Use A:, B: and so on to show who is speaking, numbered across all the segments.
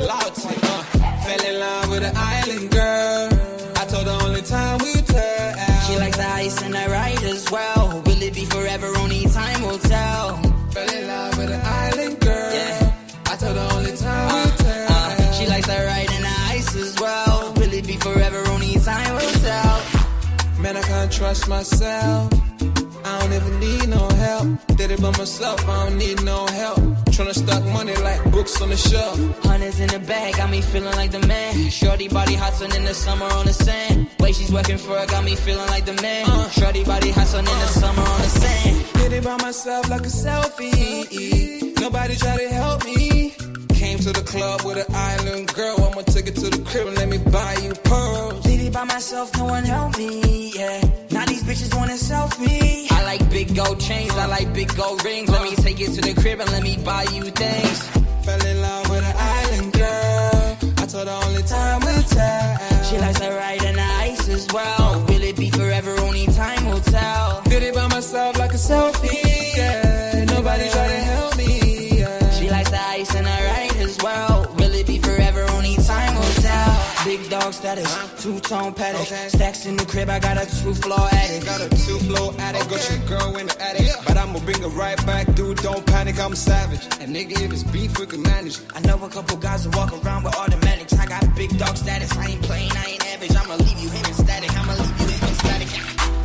A: allowed to. Fell in love with an island girl. I told her only time we tell.
B: She likes the ice and the ride as well. Will it be forever? Only time will tell.
A: Fell in love with an island girl. Yeah. I told her only time we tell.
B: She likes the ride and the ice as well. Will it be forever? Only time will tell.
A: Man, I can't trust myself. I don't even need no help. Did it by myself, I don't need no help. Tryna stack money like books on the shelf.
B: Hundreds in the bag, got me feeling like the man. Shorty body hot sun in the summer on the sand. Way she's working for it, got me feeling like the man. Shorty body hot sun in the summer on the sand.
A: Did it by myself like a selfie. Nobody try to help me. Came to the club with an island girl. I'ma take it to the crib and let me buy you pearls.
B: Did it by myself, no one help me, yeah. Now these bitches wanna selfie. I like big gold chains, I like big gold rings. Let me take it to the crib and let me buy you things.
A: Fell in love with an island girl. I told her only time will tell.
B: She likes the ride and the ice as well. Will it be forever? Only time will tell.
A: Did it by myself like a selfie, yeah. Nobody try to help me, yeah.
B: She likes the ice and the ride as well. Will it be forever? Only time will tell. Big dog status, two-tone paddock. Stacks in the crib, I got a two-floor attic.
A: Got a two-floor attic, got your girl in the attic. But I'ma bring her right back, dude, don't panic, I'm savage. And nigga, if it's beef, we can manage.
B: I know a couple guys who walk around with automatics. I got big dog status, I ain't playing, I ain't average. I'ma leave you him static, I'ma leave you him static.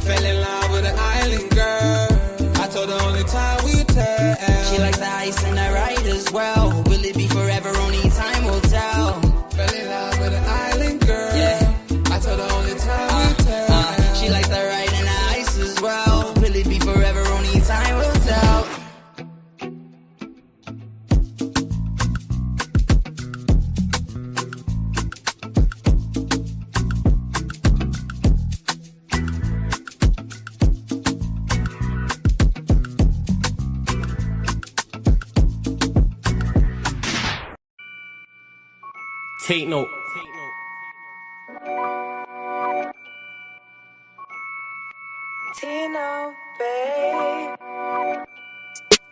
A: Fell in love with an island girl. I told her only time we tell.
B: She likes the ice and the ride as well. Will it be forever? Only time will tell.
A: Fell in love with an island girl. Yeah. I told her only time we tell.
B: She likes the ride and the ice as well. Will it be forever? Only time will tell.
C: Take note.
D: Tino, babe.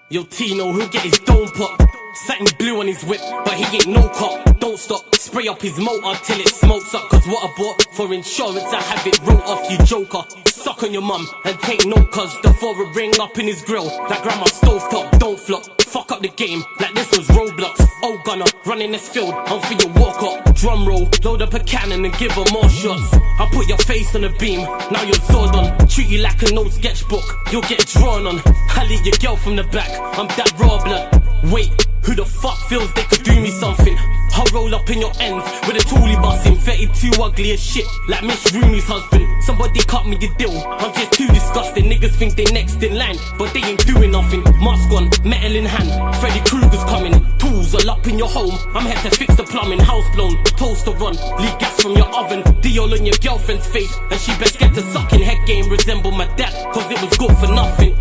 C: Yo, Tino, he'll get his dome pop. Satin blue on his whip, but he ain't no cop. Don't stop, spray up his motor till it smokes up. Cause what I bought for insurance, I have it wrote off, you joker. Suck on your mum and take note, cause the four ring up in his grill. Like grandma stovetop, don't flop. Fuck up the game like this was Roblox. Oh gunner, running this field, I'm for your walk up. Drum roll, load up a cannon and give her more shots. I put your face on a beam, now you're Zordon. Treat you like an old sketchbook, you'll get drawn on. I lead your girl from the back, I'm that raw blood. Wait, who the fuck feels they could do me something? I'll roll up in your ends with a toolie busting. 32 ugly as shit, like Miss Rooney's husband. Somebody cut me the deal, I'm just too disgusting. Niggas think they next in line, but they ain't doing nothing. Mask on, metal in hand, Freddy Krueger's coming. Tools all up in your home, I'm here to fix the plumbing. House blown, toaster run, leak gas from your oven. Diol on your girlfriend's face, and she best get to sucking. Head game resemble my dad, cause it was good for nothing.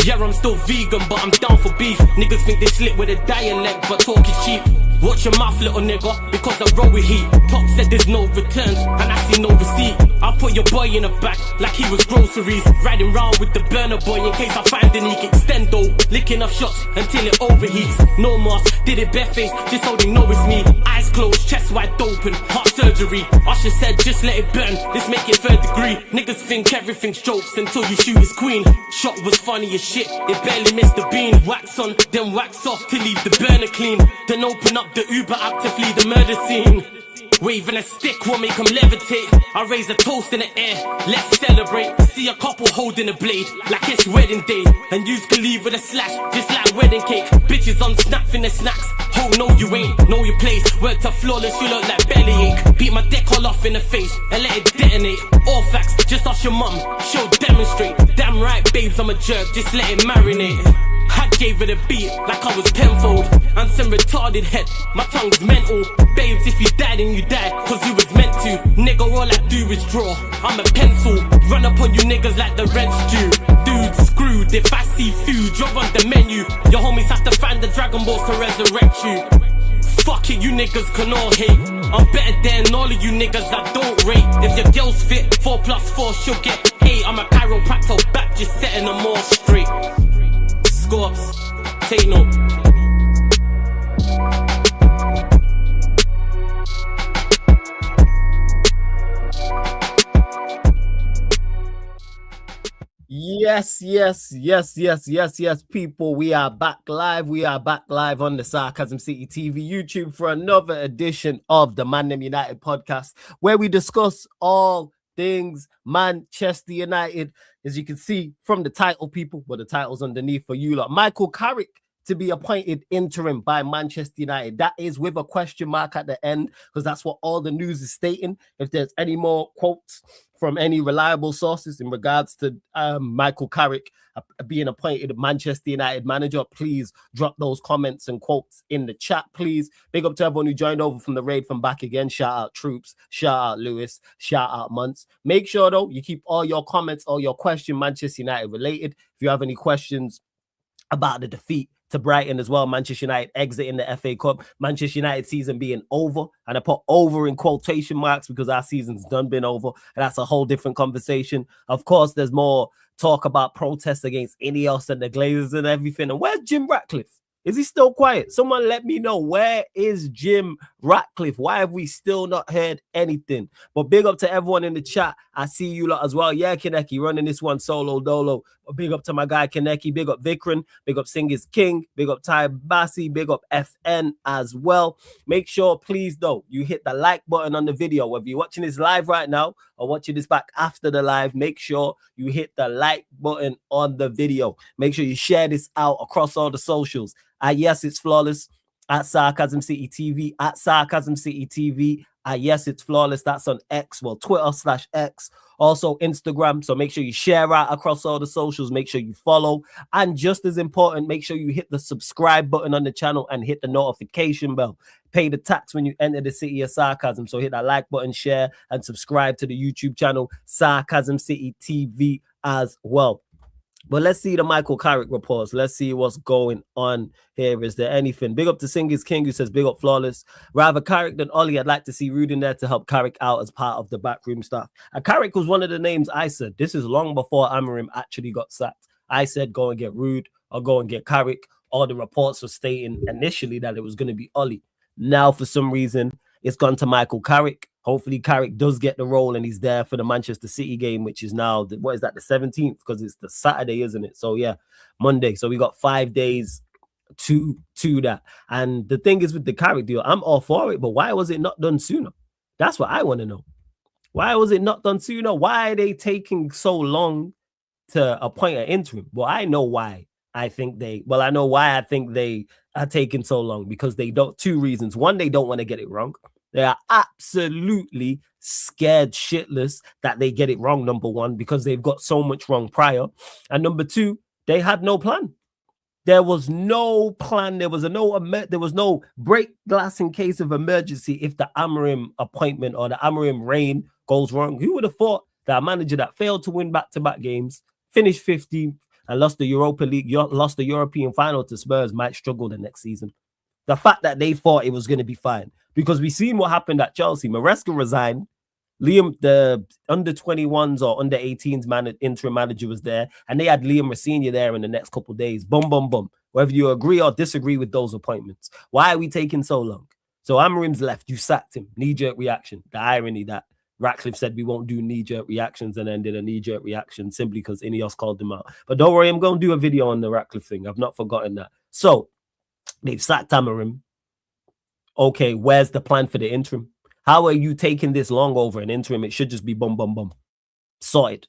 C: Yeah, I'm still vegan, but I'm down for beef. Niggas think they slick with a dialect, but talk is cheap. Watch your mouth, little nigga, because I roll with heat. Top said there's no returns, and I see no receipt. I put your boy in the back like he was groceries. Riding round with the burner boy in case I find a leak. Extendo, licking off shots until it overheats. No mask, did it barefaced, just so they know it's me. Eyes closed, chest wide open, heart surgery. Usher said just let it burn, let's make it third degree. Niggas think everything's jokes until you shoot his queen. Shot was funny as shit, it barely missed the bean. Wax on, then wax off to leave the burner clean. Then open up the Uber app to flee the murder scene. Waving a stick will make them levitate. I raise a toast in the air, let's celebrate. See a couple holding a blade like it's wedding day. And yous can leave with a slash, just like wedding cake. Bitches on snap in the snacks. Oh no you ain't, know your place. Worked up flawless, you look like bellyache. Beat my dick all off in the face and let it detonate. All facts, just ask your mum, she'll demonstrate. Damn right babes, I'm a jerk, just let it marinate. I gave it a beat like I was Penfold. And some retarded head, my tongue's mental. Babes, if you die then you die, cause you was meant to. Nigga, all I do is draw, I'm a pencil. Run up on you niggas like the rent's due. Dude, screwed, if I see food, you're on the menu. Your homies have to find the Dragon Balls to resurrect you. Fuck it, you niggas can all hate. I'm better than all of you niggas I don't rate. If your girl's fit, 4+4 she'll get 8. I'm a chiropractor back, just setting them all straight. Scorps, take note.
E: Yes, people. We are back live. We are back live on the Sarcasm City TV YouTube for another edition of the Man Them United podcast, where we discuss all things Manchester United. As you can see from the title, people, but the title's underneath for you lot. Michael Carrick to be appointed interim by Manchester United. That is with a question mark at the end, because that's what all the news is stating. If there's any more quotes from any reliable sources in regards to Michael Carrick being appointed Manchester United manager, please drop those comments and quotes in the chat, please. Big up to everyone who joined over from the raid from back again. Shout out Troops, shout out Lewis, shout out Munts. Make sure, though, you keep all your comments, all your question Manchester United related. If you have any questions about the defeat to Brighton as well, Manchester United exiting the FA Cup, Manchester United season being over, and I put over in quotation marks because our season's done been over, and that's a whole different conversation. Of course, there's more talk about protests against Ineos and the Glazers and everything. And where's Jim Ratcliffe? Is he still quiet? Someone let me know. Where is Jim Ratcliffe? Why have we still not heard anything? But big up to everyone in the chat. I see you lot as well. Yeah, Kaneki running this one solo dolo. Big up to my guy Kaneki. Big up Vikran. Big up Singers King. Big up Ty Bassi. Big up FN as well. Make sure, please, though, you hit the like button on the video. Whether you're watching this live right now or watching this back after the live, make sure you hit the like button on the video. Make sure you share this out across all the socials. Yes, it's flawless at Sarcasm City TV, at Sarcasm City TV. Yes, it's flawless. That's on X, well, Twitter/X, also Instagram. So make sure you share out across all the socials. Make sure you follow. And just as important, make sure you hit the subscribe button on the channel and hit the notification bell. Pay the tax when you enter the city of Sarcasm. So hit that like button, share, and subscribe to the YouTube channel, Sarcasm City TV as well. But let's see the Michael Carrick reports. Let's see what's going on here. Is there anything? Big up to Singers King, who says, big up flawless. Rather Carrick than Ollie. I'd like to see Rude in there to help Carrick out as part of the backroom staff. And Carrick was one of the names I said. This is long before Interim actually got sacked. I said, go and get Rude or go and get Carrick. All the reports were stating initially that it was going to be Ollie. Now, for some reason, it's gone to Michael Carrick. Hopefully, Carrick does get the role and he's there for the Manchester City game, which is now, the 17th? Because it's the Saturday, isn't it? So, yeah, Monday. So, we got 5 days to that. And the thing is with the Carrick deal, I'm all for it, but why was it not done sooner? That's what I want to know. Why was it not done sooner? Why are they taking so long to appoint an interim? Well, I know why. I know why I think they are taking so long, because they don't, 2 reasons. One, they don't want to get it wrong. They are absolutely scared shitless that they get it wrong, number one, because they've got so much wrong prior. And number 2, they had no plan. There was no plan. There was no break glass in case of emergency if the Interim appointment or the Interim reign goes wrong. Who would have thought that a manager that failed to win back-to-back games, finished 15th, and lost the Europa League, lost the European final to Spurs, might struggle the next season? The fact that they thought it was going to be fine. Because we've seen what happened at Chelsea. Maresca resigned. Liam, the under-21s or under-18s interim manager, was there. And they had Liam Rosenior there in the next couple of days. Boom, boom, boom. Whether you agree or disagree with those appointments. Why are we taking so long? So Amarim's left. You sacked him. Knee-jerk reaction. The irony that Ratcliffe said we won't do knee-jerk reactions and then did a knee-jerk reaction simply because Ineos called him out. But don't worry, I'm going to do a video on the Ratcliffe thing. I've not forgotten that. So they've sacked Amarim. Okay, where's the plan for the interim? How are you taking this long over an interim? It should just be bum, bum, bum. Sorted.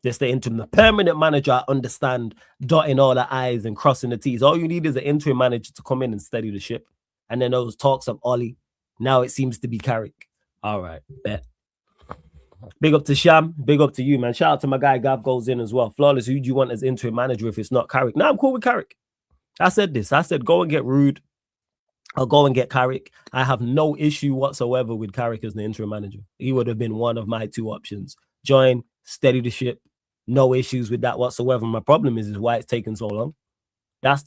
E: This the interim. The permanent manager, I understand, dotting all the I's and crossing the T's. All you need is an interim manager to come in and steady the ship. And then those talks of Ollie. Now it seems to be Carrick. All right, bet. Big up to Sham. Big up to you, man. Shout out to my guy Gav goes in as well. Flawless, who do you want as interim manager if it's not Carrick? Now I'm cool with Carrick. I said this. I said go and get Rude. I'll go and get Carrick. I have no issue whatsoever with Carrick as the interim manager. He would have been one of my 2 options. Join, steady the ship. No issues with that whatsoever. My problem is why it's taking so long. That's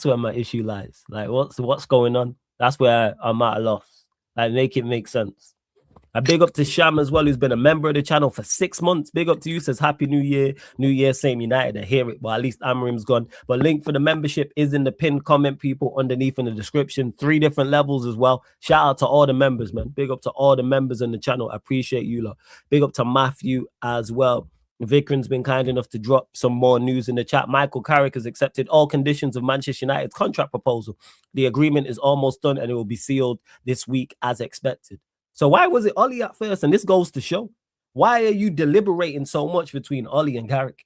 E: where my issue lies. Like, what's going on? That's where I'm at a loss. Like, make it make sense. A big up to Sham as well, who's been a member of the channel for 6 months. Big up to you, says Happy New Year. New Year, same United. I hear it, but at least Amarim's gone. But link for the membership is in the pinned comment, people, underneath in the description. 3 different levels as well. Shout out to all the members, man. Big up to all the members on the channel. I appreciate you lot. Big up to Matthew as well. Vikram's been kind enough to drop some more news in the chat. Michael Carrick has accepted all conditions of Manchester United's contract proposal. The agreement is almost done and it will be sealed this week as expected. So why was it Ollie at first? And this goes to show, why are you deliberating so much between Ollie and Carrick?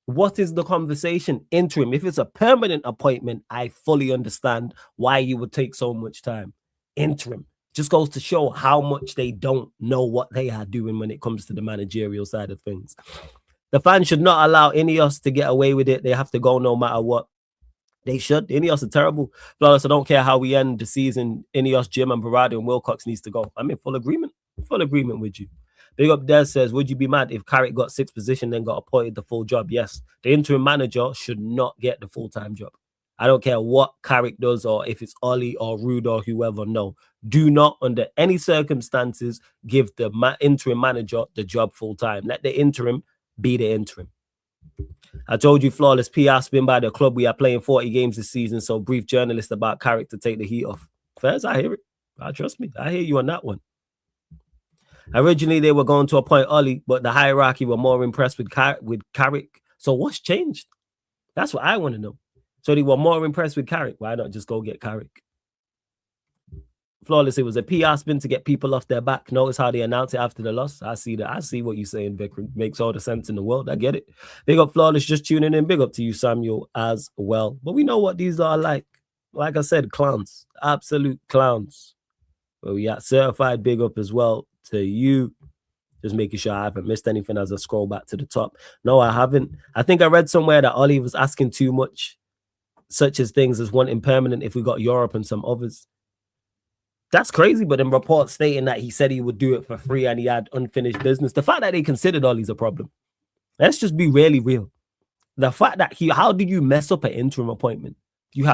E: What is the conversation? Interim. If it's a permanent appointment, I fully understand why you would take so much time. Interim. Just goes to show how much they don't know what they are doing when it comes to the managerial side of things. The fans should not allow Ineos to get away with it. They have to go no matter what. They should. Ineos are terrible. Flawless, I don't care how we end the season. Ineos, Jim, and Barado and Wilcox needs to go. I'm in full agreement. Full agreement with you. Big Up Des says, would you be mad if Carrick got 6th position then got appointed the full job? Yes. The interim manager should not get the full-time job. I don't care what Carrick does or if it's Ollie or Rude or whoever. No. Do not, under any circumstances, give the interim manager the job full-time. Let the interim be the interim. I told you, Flawless, PR spin by the club. We are playing 40 games this season, so brief journalist about Carrick to take the heat off. Fairs, I hear it. Trust me. I hear you on that one. Originally, they were going to appoint Ollie, but the hierarchy were more impressed with Carrick. So what's changed? That's what I want to know. So they were more impressed with Carrick. Why not just go get Carrick? Flawless, it was a PR spin to get people off their back. Notice how they announced it after the loss. I see that. I see what you're saying, Vikram. Makes all the sense in the world. I get it. Big up, Flawless, just tuning in. Big up to you, Samuel, as well. But we know what these are like. Like I said, clowns. Absolute clowns. Well, we got certified big up as well to you. Just making sure I haven't missed anything as I scroll back to the top. No, I haven't. I think I read somewhere that Ollie was asking too much, such as things as wanting permanent if we got Europe and some others. That's crazy, but in reports stating that he said he would do it for free and he had unfinished business. The fact that they considered Ollie's a problem. Let's just be really real. The fact that how did you mess up an interim appointment? You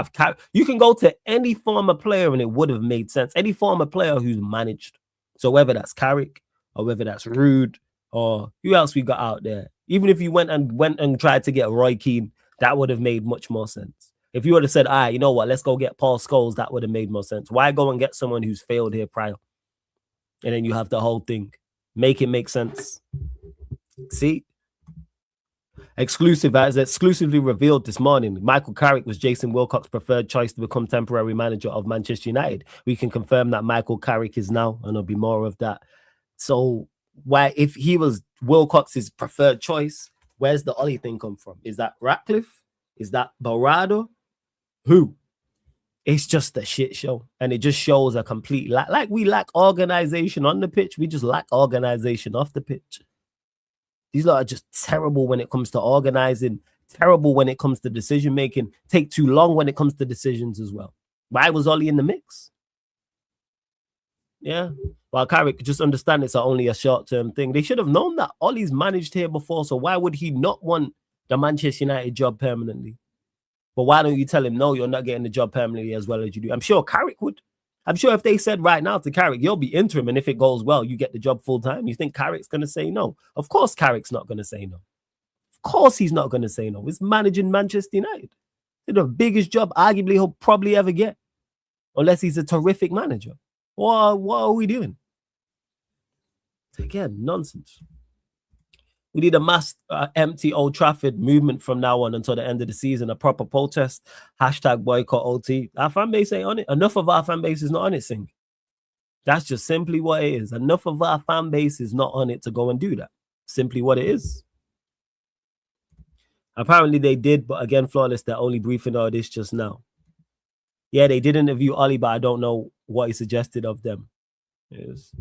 E: can go to any former player and it would have made sense. Any former player who's managed. So whether that's Carrick or whether that's Rude or who else we got out there. Even if you went and tried to get Roy Keane, that would have made much more sense. If you would have said, all right, you know what, let's go get Paul Scholes, that would have made more sense. Why go and get someone who's failed here prior? And then you have the whole thing. Make it make sense. See? Exclusive, as exclusively revealed this morning, Michael Carrick was Jason Wilcox's preferred choice to become temporary manager of Manchester United. We can confirm that Michael Carrick is now, and there'll be more of that. So why, if he was Wilcox's preferred choice, where's the Ollie thing come from? Is that Ratcliffe? Is that Barado? Who? It's just a shit show. And it just shows a complete lack. Like we lack organization on the pitch. We just lack organization off the pitch. These lot are just terrible when it comes to organizing. Terrible when it comes to decision making. Take too long when it comes to decisions as well. Why was Ollie in the mix? Yeah. Well, Carrick, just understand it's only a short-term thing. They should have known that Ollie's managed here before. So why would he not want the Manchester United job permanently? But why don't you tell him, no, you're not getting the job permanently as well as you do? I'm sure Carrick would. I'm sure if they said right now to Carrick, you'll be interim, and if it goes well, you get the job full time, you think Carrick's going to say no? Of course Carrick's not going to say no. Of course he's not going to say no. He's managing Manchester United. It's the biggest job arguably he'll probably ever get. Unless he's a terrific manager. What are we doing? Again, nonsense. We need a mass empty Old Trafford movement from now on until the end of the season. A proper protest. # boycott OT. Our fan base ain't on it. Enough of our fan base is not on it, Sing. That's just simply what it is. Enough of our fan base is not on it to go and do that. Simply what it is. Apparently they did, but again, Flawless, they're only briefing all this just now. Yeah, they did interview Ollie, but I don't know what he suggested of them. Yes.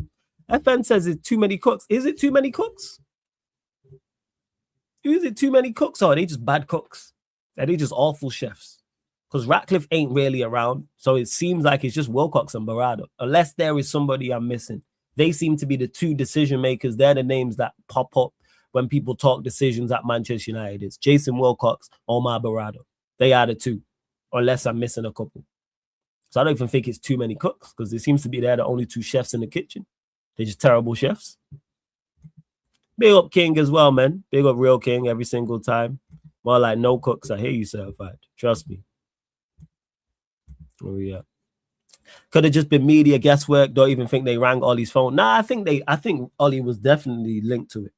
E: FN says it's too many cooks. Is it too many cooks? Is it too many cooks, or are they just bad cooks? Are they just awful chefs? Because Ratcliffe ain't really around, so it seems like it's just Wilcox and Barado. Unless there is somebody I'm missing. They seem to be the two decision makers. They're the names that pop up when people talk decisions at Manchester United. It's Jason Wilcox, Omar Barado. They are the two, unless I'm missing a couple. So I don't even think it's too many cooks, because it seems to be they're the only two chefs in the kitchen. They're just terrible chefs. Big up King as well, man. Big up Real King every single time. More like no cooks. I hear you certified. Trust me. Oh yeah. Could have just been media guesswork. Don't even think they rang Ollie's phone. Nah, I think Ollie was definitely linked to it.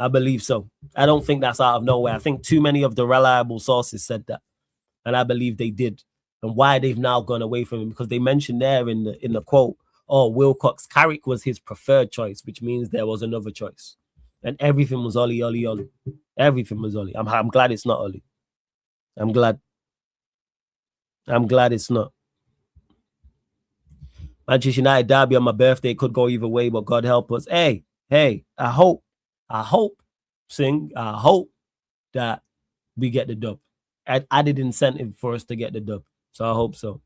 E: I believe so. I don't think that's out of nowhere. I think too many of the reliable sources said that, and I believe they did. And why they've now gone away from him, because they mentioned there in the quote, oh, Wilcox, Carrick was his preferred choice, which means there was another choice. And everything was Ollie. Everything was Ollie. I'm glad it's not Ollie. I'm glad it's not. Manchester United derby on my birthday could go either way, but God help us. Hey, I hope, Sing, I hope that we get the dub. Added incentive for us to get the dub. So I hope so.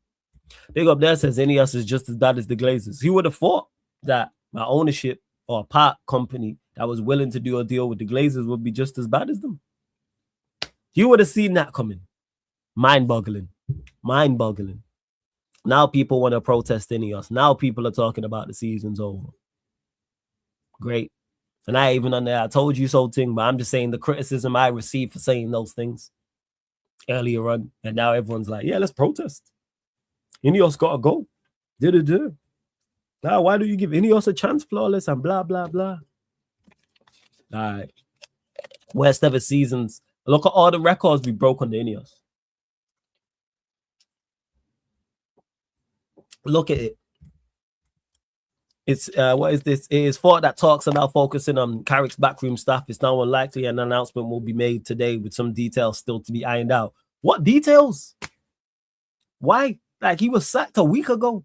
E: Big up there says Ineos is just as bad as the Glazers. He would have thought that my ownership or a part company that was willing to do a deal with the Glazers would be just as bad as them. You would have seen that coming. Mind-boggling. Now people want to protest Ineos. Now people are talking about the season's over. Great. And I even on there, I told you so thing, but I'm just saying the criticism I received for saying those things earlier on. And now everyone's like, yeah, let's protest. Ineos got to go. Now, why do you give Ineos a chance, flawless, and blah, blah, blah? All right. Worst ever seasons. Look at all the records we broke on the Ineos. Look at it. It's what is this? It is thought that talks are now focusing on Carrick's backroom staff. It's now unlikely an announcement will be made today with some details still to be ironed out. What details? Why? Like, he was sacked a week ago.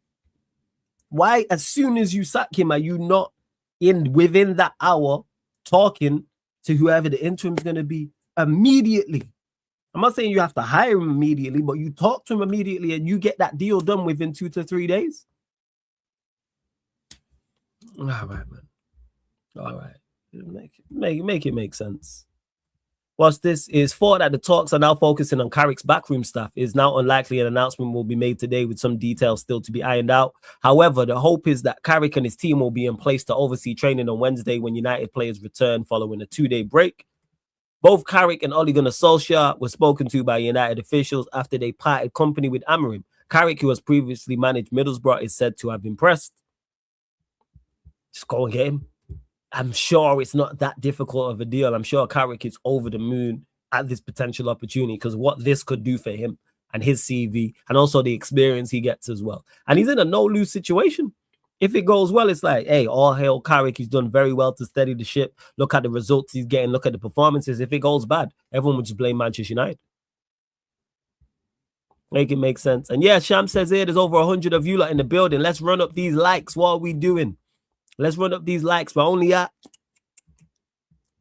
E: Why, as soon as you sack him, are you not within that hour talking to whoever the interim is going to be immediately? I'm not saying you have to hire him immediately, but you talk to him immediately and you get that deal done within 2 to 3 days. All right, man. All right. Make it make sense. What's this? Is thought that the talks are now focusing on Carrick's backroom staff. Is now unlikely an announcement will be made today with some details still to be ironed out. However, the hope is that Carrick and his team will be in place to oversee training on Wednesday when United players return following a 2-day break. Both Carrick and Ole Gunnar Solskjaer were spoken to by United officials after they parted company with Interim. Carrick, who has previously managed Middlesbrough, is said to have impressed. Just go and get him. I'm sure it's not that difficult of a deal. I'm sure Carrick is over the moon at this potential opportunity because what this could do for him and his CV and also the experience he gets as well. And he's in a no-lose situation. If it goes well, it's like, hey, all hail Carrick. He's done very well to steady the ship. Look at the results he's getting. Look at the performances. If it goes bad, everyone would just blame Manchester United. Make it make sense. And yeah, Sham says here, there's over 100 of you lot in the building. Let's run up these likes. What are we doing? Let's run up these likes. We're only at,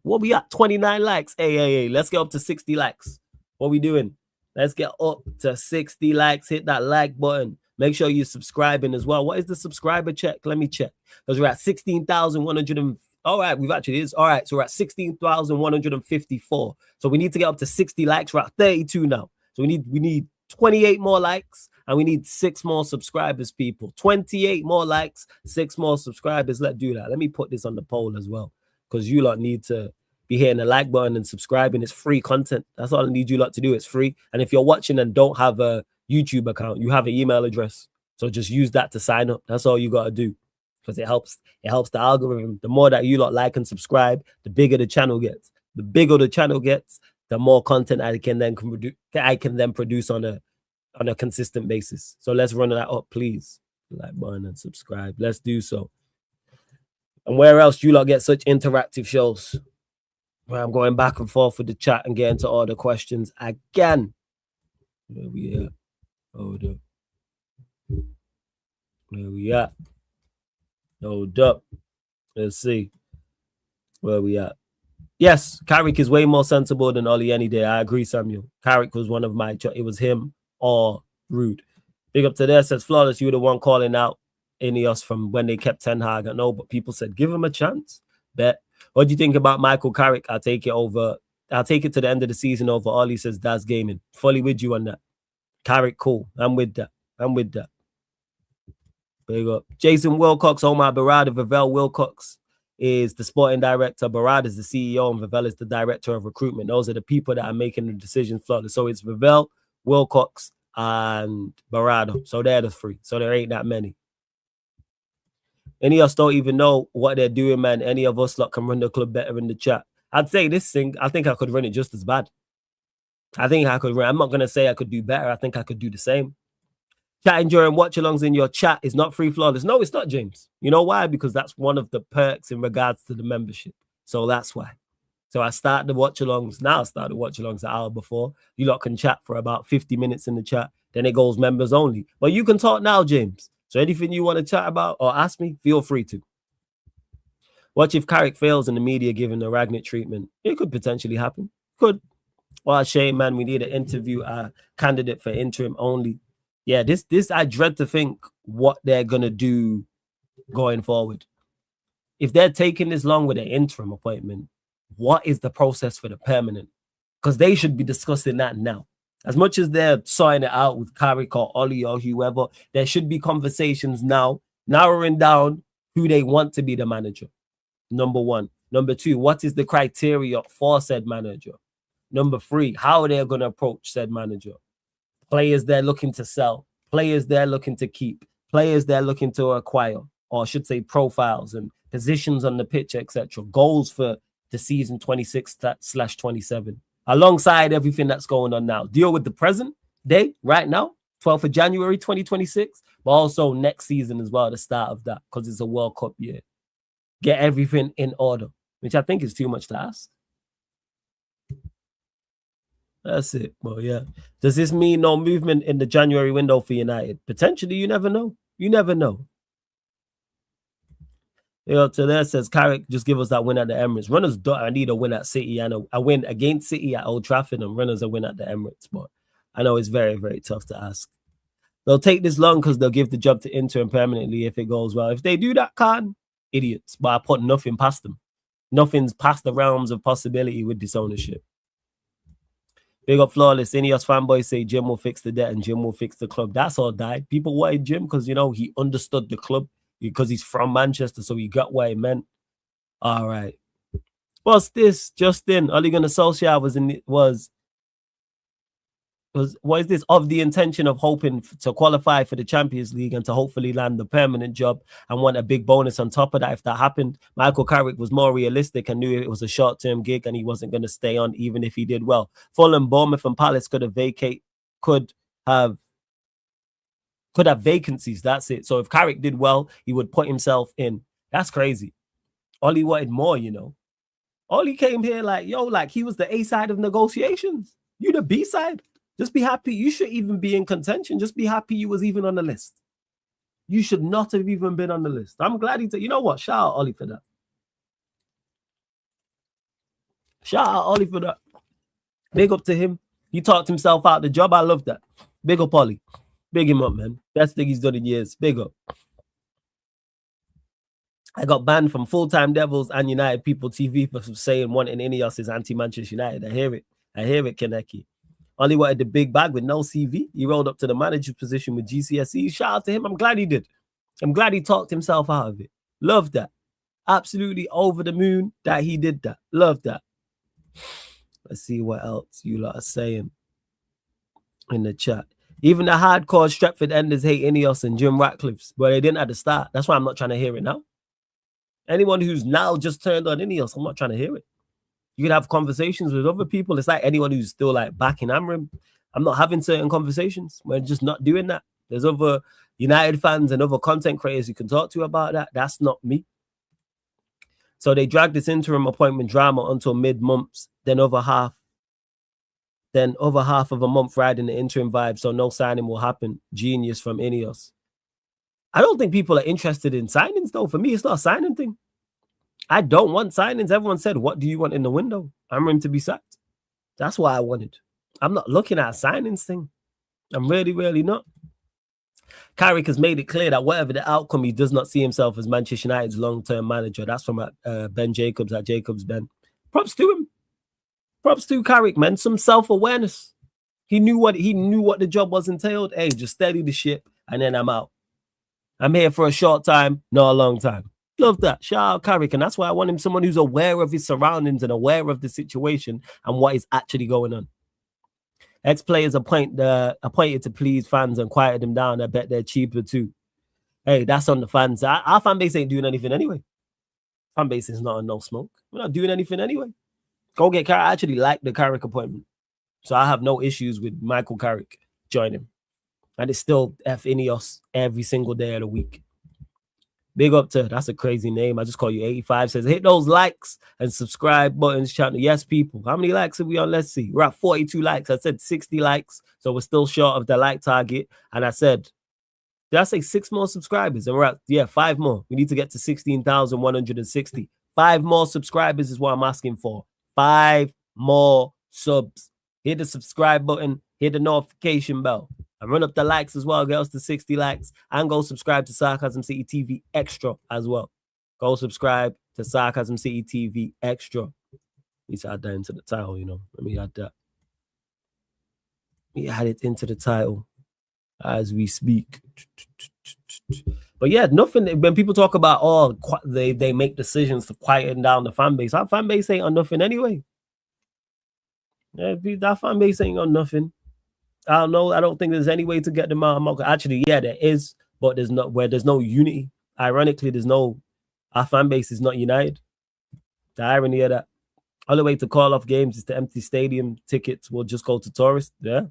E: what we at? 29 likes. Hey. Let's get up to 60 likes. What we doing? Let's get up to 60 likes. Hit that like button. Make sure you're subscribing as well. What is the subscriber check? Let me check. Because we're at 16,100. All right, we've actually is. All right, so we're at 16,154. So we need to get up to 60 likes. We're at 32 now. So we need 28 more likes. And we need 6 more subscribers, people. 28 more likes, 6 more subscribers. Let's do that. Let me put this on the poll as well. Because you lot need to be hitting the like button and subscribing. It's free content. That's all I need you lot to do. It's free. And if you're watching and don't have a YouTube account, you have an email address. So just use that to sign up. That's all you got to do. Because it helps the algorithm. The more that you lot like and subscribe, the bigger the channel gets. The bigger the channel gets, the more content I can then produce on a consistent basis. So let's run that up, please. Like button and subscribe. Let's do so. And where else do you lot get such interactive shows? Where I'm going back and forth with the chat and getting to all the questions again. Where we at? Hold up. Where we at? Hold up. Let's see. Where we at? Yes, Carrick is way more sensible than Ollie any day. I agree, Samuel. Carrick was one of my... It was him or Rude. Big up to there, says Flawless, you were the one calling out Ineos from when they kept Ten Hag. I know, but people said, give him a chance. Bet. What do you think about Michael Carrick? I'll take it to the end of the season over Ollie, says Daz Gaming. Fully with you on that. Carrick, cool. I'm with that. Big up. Jason Wilcox, Omar Barada, Vivell Wilcox is the sporting director. Barada is the CEO and Vivell is the director of recruitment. Those are the people that are making the decisions. Flawless. So it's Vivell, Wilcox, and Barada. So they're the 3. So there ain't that many. Any of us don't even know what they're doing, man. Any of us lot can run the club better in the chat. I'd say this thing, I think I could run it just as bad. I think I could run. I'm not going to say I could do better. I think I could do the same. Chatting during watch-alongs in your chat is not free flawless. No, it's not, James. You know why? Because that's one of the perks in regards to the membership. So that's why. So I start the watch-alongs. Now I start the watch-alongs an hour before. You lot can chat for about 50 minutes in the chat. Then it goes members only. But you can talk now, James. So anything you want to chat about or ask me, feel free to. Watch if Carrick fails in the media giving the Ragnick treatment. It could potentially happen. Could. Well, shame, man. We need an interview candidate for interim only. Yeah, this I dread to think what they're going to do going forward. If they're taking this long with an interim appointment, what is the process for the permanent? Because they should be discussing that now. As much as they're sorting it out with Carrick or Ollie or whoever, there should be conversations now, narrowing down who they want to be the manager. Number one. Number two, what is the criteria for said manager? Number three, how are they going to approach said manager? Players they're looking to sell, players they're looking to keep, players they're looking to acquire, or I should say profiles and positions on the pitch, etc. Goals for the season 26/27, alongside everything that's going on now. Deal with the present day, right now, 12th of January 2026, but also next season as well, the start of that, because it's a World Cup year. Get everything in order, which I think is too much to ask. That's it. Well, yeah. Does this mean no movement in the January window for United? Potentially, you never know. You never know. You know, to there says Carrick, just give us that win at the Emirates. Runners, I need a win at City and a win against City at Old Trafford, and runners a win at the Emirates. But I know it's very, very tough to ask. They'll take this long because they'll give the job to interim permanently if it goes well. If they do that, idiots. But I put nothing past them. Nothing's past the realms of possibility with this ownership. Big up Flawless. Ineos fanboys say Jim will fix the debt and Jim will fix the club. That's all died. People wanted Jim because, you know, he understood the club because he's from Manchester, so he got what it meant. All right. What's this? Justin, Ole Gunnar Solskjaer what is this? Of the intention of hoping to qualify for the Champions League and to hopefully land the permanent job and want a big bonus on top of that if that happened. Michael Carrick was more realistic and knew it was a short-term gig and he wasn't going to stay on even if he did well. Fulham, Bournemouth and Palace could have vacancies. That's it. So if Carrick did well, he would put himself in. That's crazy. Ollie wanted more, you know. Ollie came here like, yo, like he was the A side of negotiations. You the B side. Just be happy. You should even be in contention. Just be happy you was even on the list. You should not have even been on the list. I'm glad he did. You know what? Shout out Ollie for that. Shout out Ollie for that. Big up to him. He talked himself out the job. I love that. Big up Ollie. Big him up, man. Best thing he's done in years. Big up. I got banned from Full-Time Devils and United People TV for saying wanting Ineos is anti-Manchester United. I hear it. Kaneki. Ollie wanted the big bag with no CV. He rolled up to the manager's position with GCSE. Shout out to him. I'm glad he did. I'm glad he talked himself out of it. Love that. Absolutely over the moon that he did that. Love that. Let's see what else you lot are saying in the chat. Even the hardcore Stratford enders hate Ineos and Jim Ratcliffe's, but they didn't at the start. That's why I'm not trying to hear it now. Anyone who's now just turned on Ineos, I'm not trying to hear it. You can have conversations with other people. It's like anyone who's still like back in Amram. I'm not having certain conversations. We're just not doing that. There's other United fans and other content creators you can talk to about that. That's not me. So they dragged this interim appointment drama until mid-months, then over half of a month riding the interim vibe, so no signing will happen. Genius from Ineos. I don't think people are interested in signings, though. For me, it's not a signing thing. I don't want signings. Everyone said, what do you want in the window? I'm ready to be sacked. That's what I wanted. I'm not looking at a signings thing. I'm really, really not. Carrick has made it clear that whatever the outcome, he does not see himself as Manchester United's long-term manager. That's from Ben Jacobs at Jacobs Ben. Props to him. Props to Carrick, man. Some self-awareness. He knew what the job was entailed. Hey, just steady the ship, and then I'm out. I'm here for a short time, not a long time. Love that. Shout out Carrick. And that's why I want him someone who's aware of his surroundings and aware of the situation and what is actually going on. Ex-players appointed to please fans and quiet them down. I bet they're cheaper too. Hey, that's on the fans. Our fan base ain't doing anything anyway. Fan base is not on no smoke. We're not doing anything anyway. Go get Carrick. I actually like the Carrick appointment. So I have no issues with Michael Carrick joining. And it's still F Ineos every single day of the week. Big up to, that's a crazy name. I just call you 85. Says, hit those likes and subscribe buttons. Channel. Yes, people. How many likes are we on? Let's see. We're at 42 likes. I said 60 likes. So we're still short of the like target. And I said, did I say 6 more subscribers? And we're at, 5 more. We need to get to 16,160. 5 more subscribers is what I'm asking for. 5 more subs. Hit the subscribe button. Hit the notification bell. And run up the likes as well. Get us to 60 likes. And go subscribe to Sarcasm City TV Extra as well. Go subscribe to Sarcasm City TV Extra. Need to add that into the title, you know. Let me add that. Let me add it into the title as we speak. But yeah, nothing. When people talk about, they make decisions to quieten down the fan base. Our fan base ain't on nothing anyway. Yeah, that fan base ain't on nothing. I don't know. I don't think there's any way to get them out. Actually, yeah, there is, but there's no unity. Ironically, our fan base is not united. The irony of that. Only way to call off games is to empty stadium. Tickets will just go to tourists. Yeah,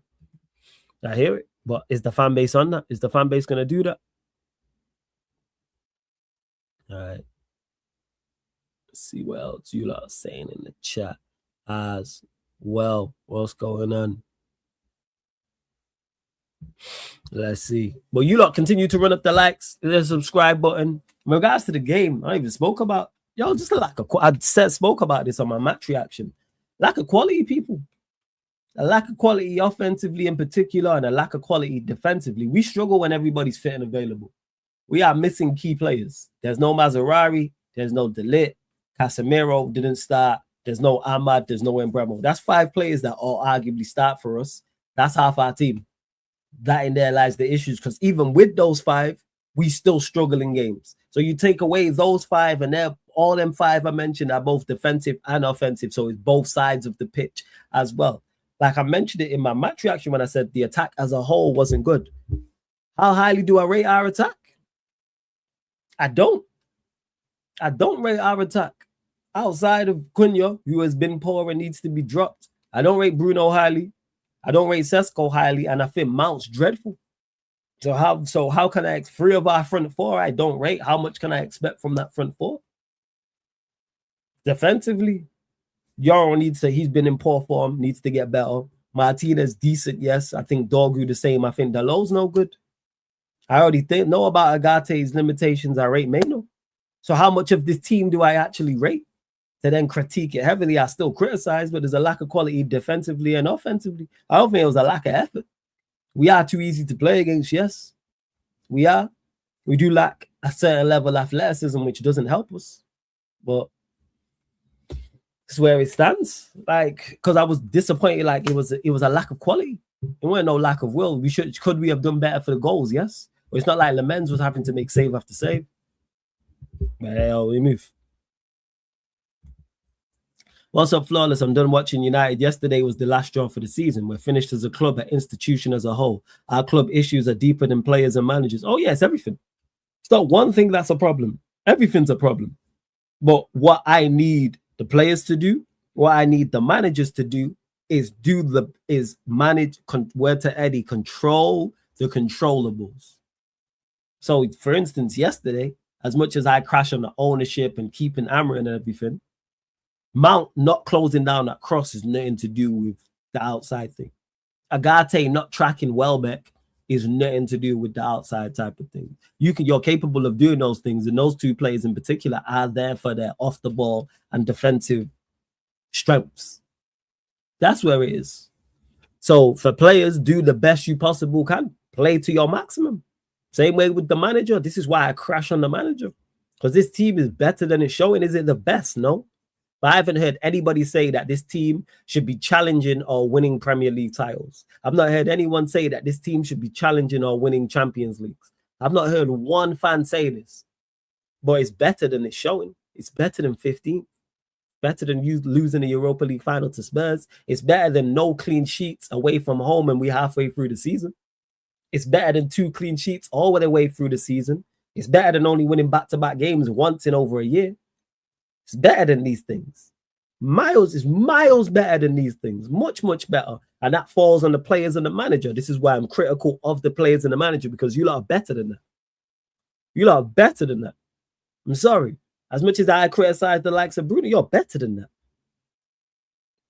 E: I hear it. But is the fan base on that? Is the fan base going to do that? All right. Let's see what else you lot are saying in the chat as well. What's going on? Let's see. But you lot continue to run up the likes, the subscribe button. In regards to the game, I even spoke about, just a lack of, spoke about this on my match reaction. Lack of quality, people. A lack of quality offensively in particular, and a lack of quality defensively. We struggle when everybody's fit and available. We are missing key players. There's no Maserati. There's no De Ligt. Casemiro didn't start. There's no Ahmad. There's no Embremo. That's 5 players that all arguably start for us. That's half our team. That in there lies the issues, because even with those 5, we still struggle in games. So you take away those 5, and all them 5 I mentioned are both defensive and offensive. So it's both sides of the pitch as well. Like I mentioned it in my match reaction when I said the attack as a whole wasn't good. How highly do I rate our attack? I don't rate our attack. Outside of Cunha, who has been poor and needs to be dropped, I don't rate Bruno highly. I don't rate Sesko highly, and I think Mount's dreadful. So how can I 3 of our front 4 I don't rate? How much can I expect from that front 4? Defensively, Yoro he's been in poor form, needs to get better. Martinez, decent, yes. I think Dorgu the same. I think Dalot's no good. I already know about Agate's limitations. I rate Meno. So how much of this team do I actually rate? To then critique it heavily, I still criticize, but there's a lack of quality defensively and offensively. I don't think it was a lack of effort. We are too easy to play against, yes. We are. We do lack a certain level of athleticism, which doesn't help us. But it's where it stands. Because I was disappointed, it was a lack of quality. It wasn't no lack of will. Could we have done better for the goals? Yes. But it's not like Lemens was having to make save after save. But hell, we move. What's up, Flawless? I'm done watching United. Yesterday was the last straw for the season. We're finished as a club, an institution as a whole. Our club issues are deeper than players and managers. Oh, yes, everything. It's not one thing that's a problem. Everything's a problem. But what I need the players to do, what I need the managers to do is manage, word to Eddie, control the controllables. So, for instance, yesterday, as much as I crash on the ownership and keeping Amarin and everything, Mount not closing down that cross is nothing to do with the outside thing. Agate not tracking Welbeck is nothing to do with the outside type of thing. You're capable of doing those things, and those 2 players in particular are there for their off the ball and defensive strengths. That's where it is. So for players, do the best you possible can. Play to your maximum. Same way with the manager. This is why I crash on the manager, because this team is better than it's showing. Is it the best? No. But I haven't heard anybody say that this team should be challenging or winning Premier League titles. I've not heard anyone say that this team should be challenging or winning Champions Leagues. I've not heard one fan say this. But it's better than it's showing. It's better than 15th. Better than you losing the Europa League final to Spurs. It's better than no clean sheets away from home and we're halfway through the season. It's better than 2 clean sheets all the way through the season. It's better than only winning back-to-back games once in over a year. It's better than these things. Miles better than these things. Much, much better. And that falls on the players and the manager. This is why I'm critical of the players and the manager, because you lot are better than that. You lot are better than that. I'm sorry. As much as I criticize the likes of Bruno, you're better than that.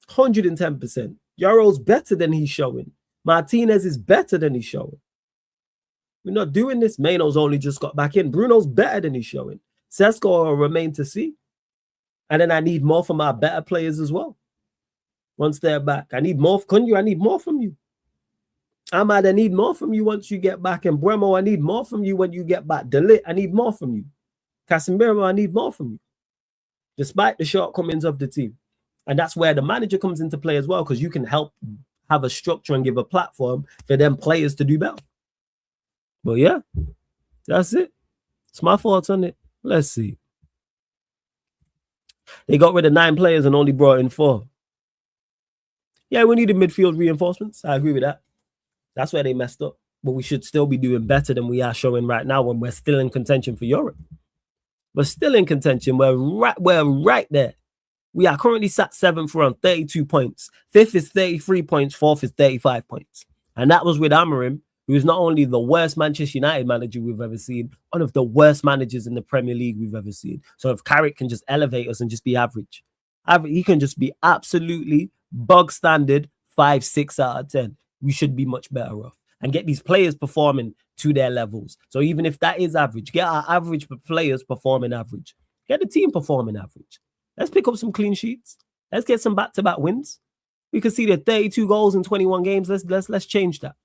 E: 110%. Euro's better than he's showing. Martinez is better than he's showing. We're not doing this. Mano's only just got back in. Bruno's better than he's showing. Sesko will remain to see. And then I need more from our better players as well. Once they're back. I need more. Kunyu, I need more from you. Ahmad, I need more from you once you get back. And Bremo, I need more from you when you get back. Delit, I need more from you. Casemiro, I need more from you. Despite the shortcomings of the team. And that's where the manager comes into play as well, because you can help have a structure and give a platform for them players to do better. But yeah, that's it. It's my thoughts on it. Let's see. They got rid of 9 players and only brought in 4. Yeah, we needed midfield reinforcements. I agree with that. That's where they messed up. But we should still be doing better than we are showing right now when we're still in contention for Europe. We're still in contention. We're right there. We are currently sat 7th on 32 points. 5th is 33 points. 4th is 35 points. And that was with Interim, who is not only the worst Manchester United manager we've ever seen, one of the worst managers in the Premier League we've ever seen. So if Carrick can just elevate us and just be average, he can just be absolutely bog standard 5, 6 out of 10. We should be much better off and get these players performing to their levels. So even if that is average, get our average players performing average. Get the team performing average. Let's pick up some clean sheets. Let's get some back-to-back wins. We can see the 32 goals in 21 games. Let's change that.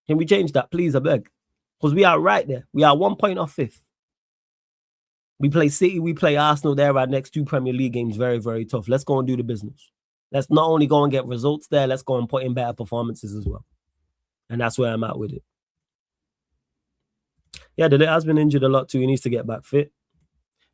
E: Can we change that, please? I beg. Because we are right there. We are 1 point off 5th. We play City, we play Arsenal. There, our next 2 Premier League games, very, very tough. Let's go and do the business. Let's not only go and get results there, let's go and put in better performances as well. And that's where I'm at with it. Yeah, the has been injured a lot too. He needs to get back fit.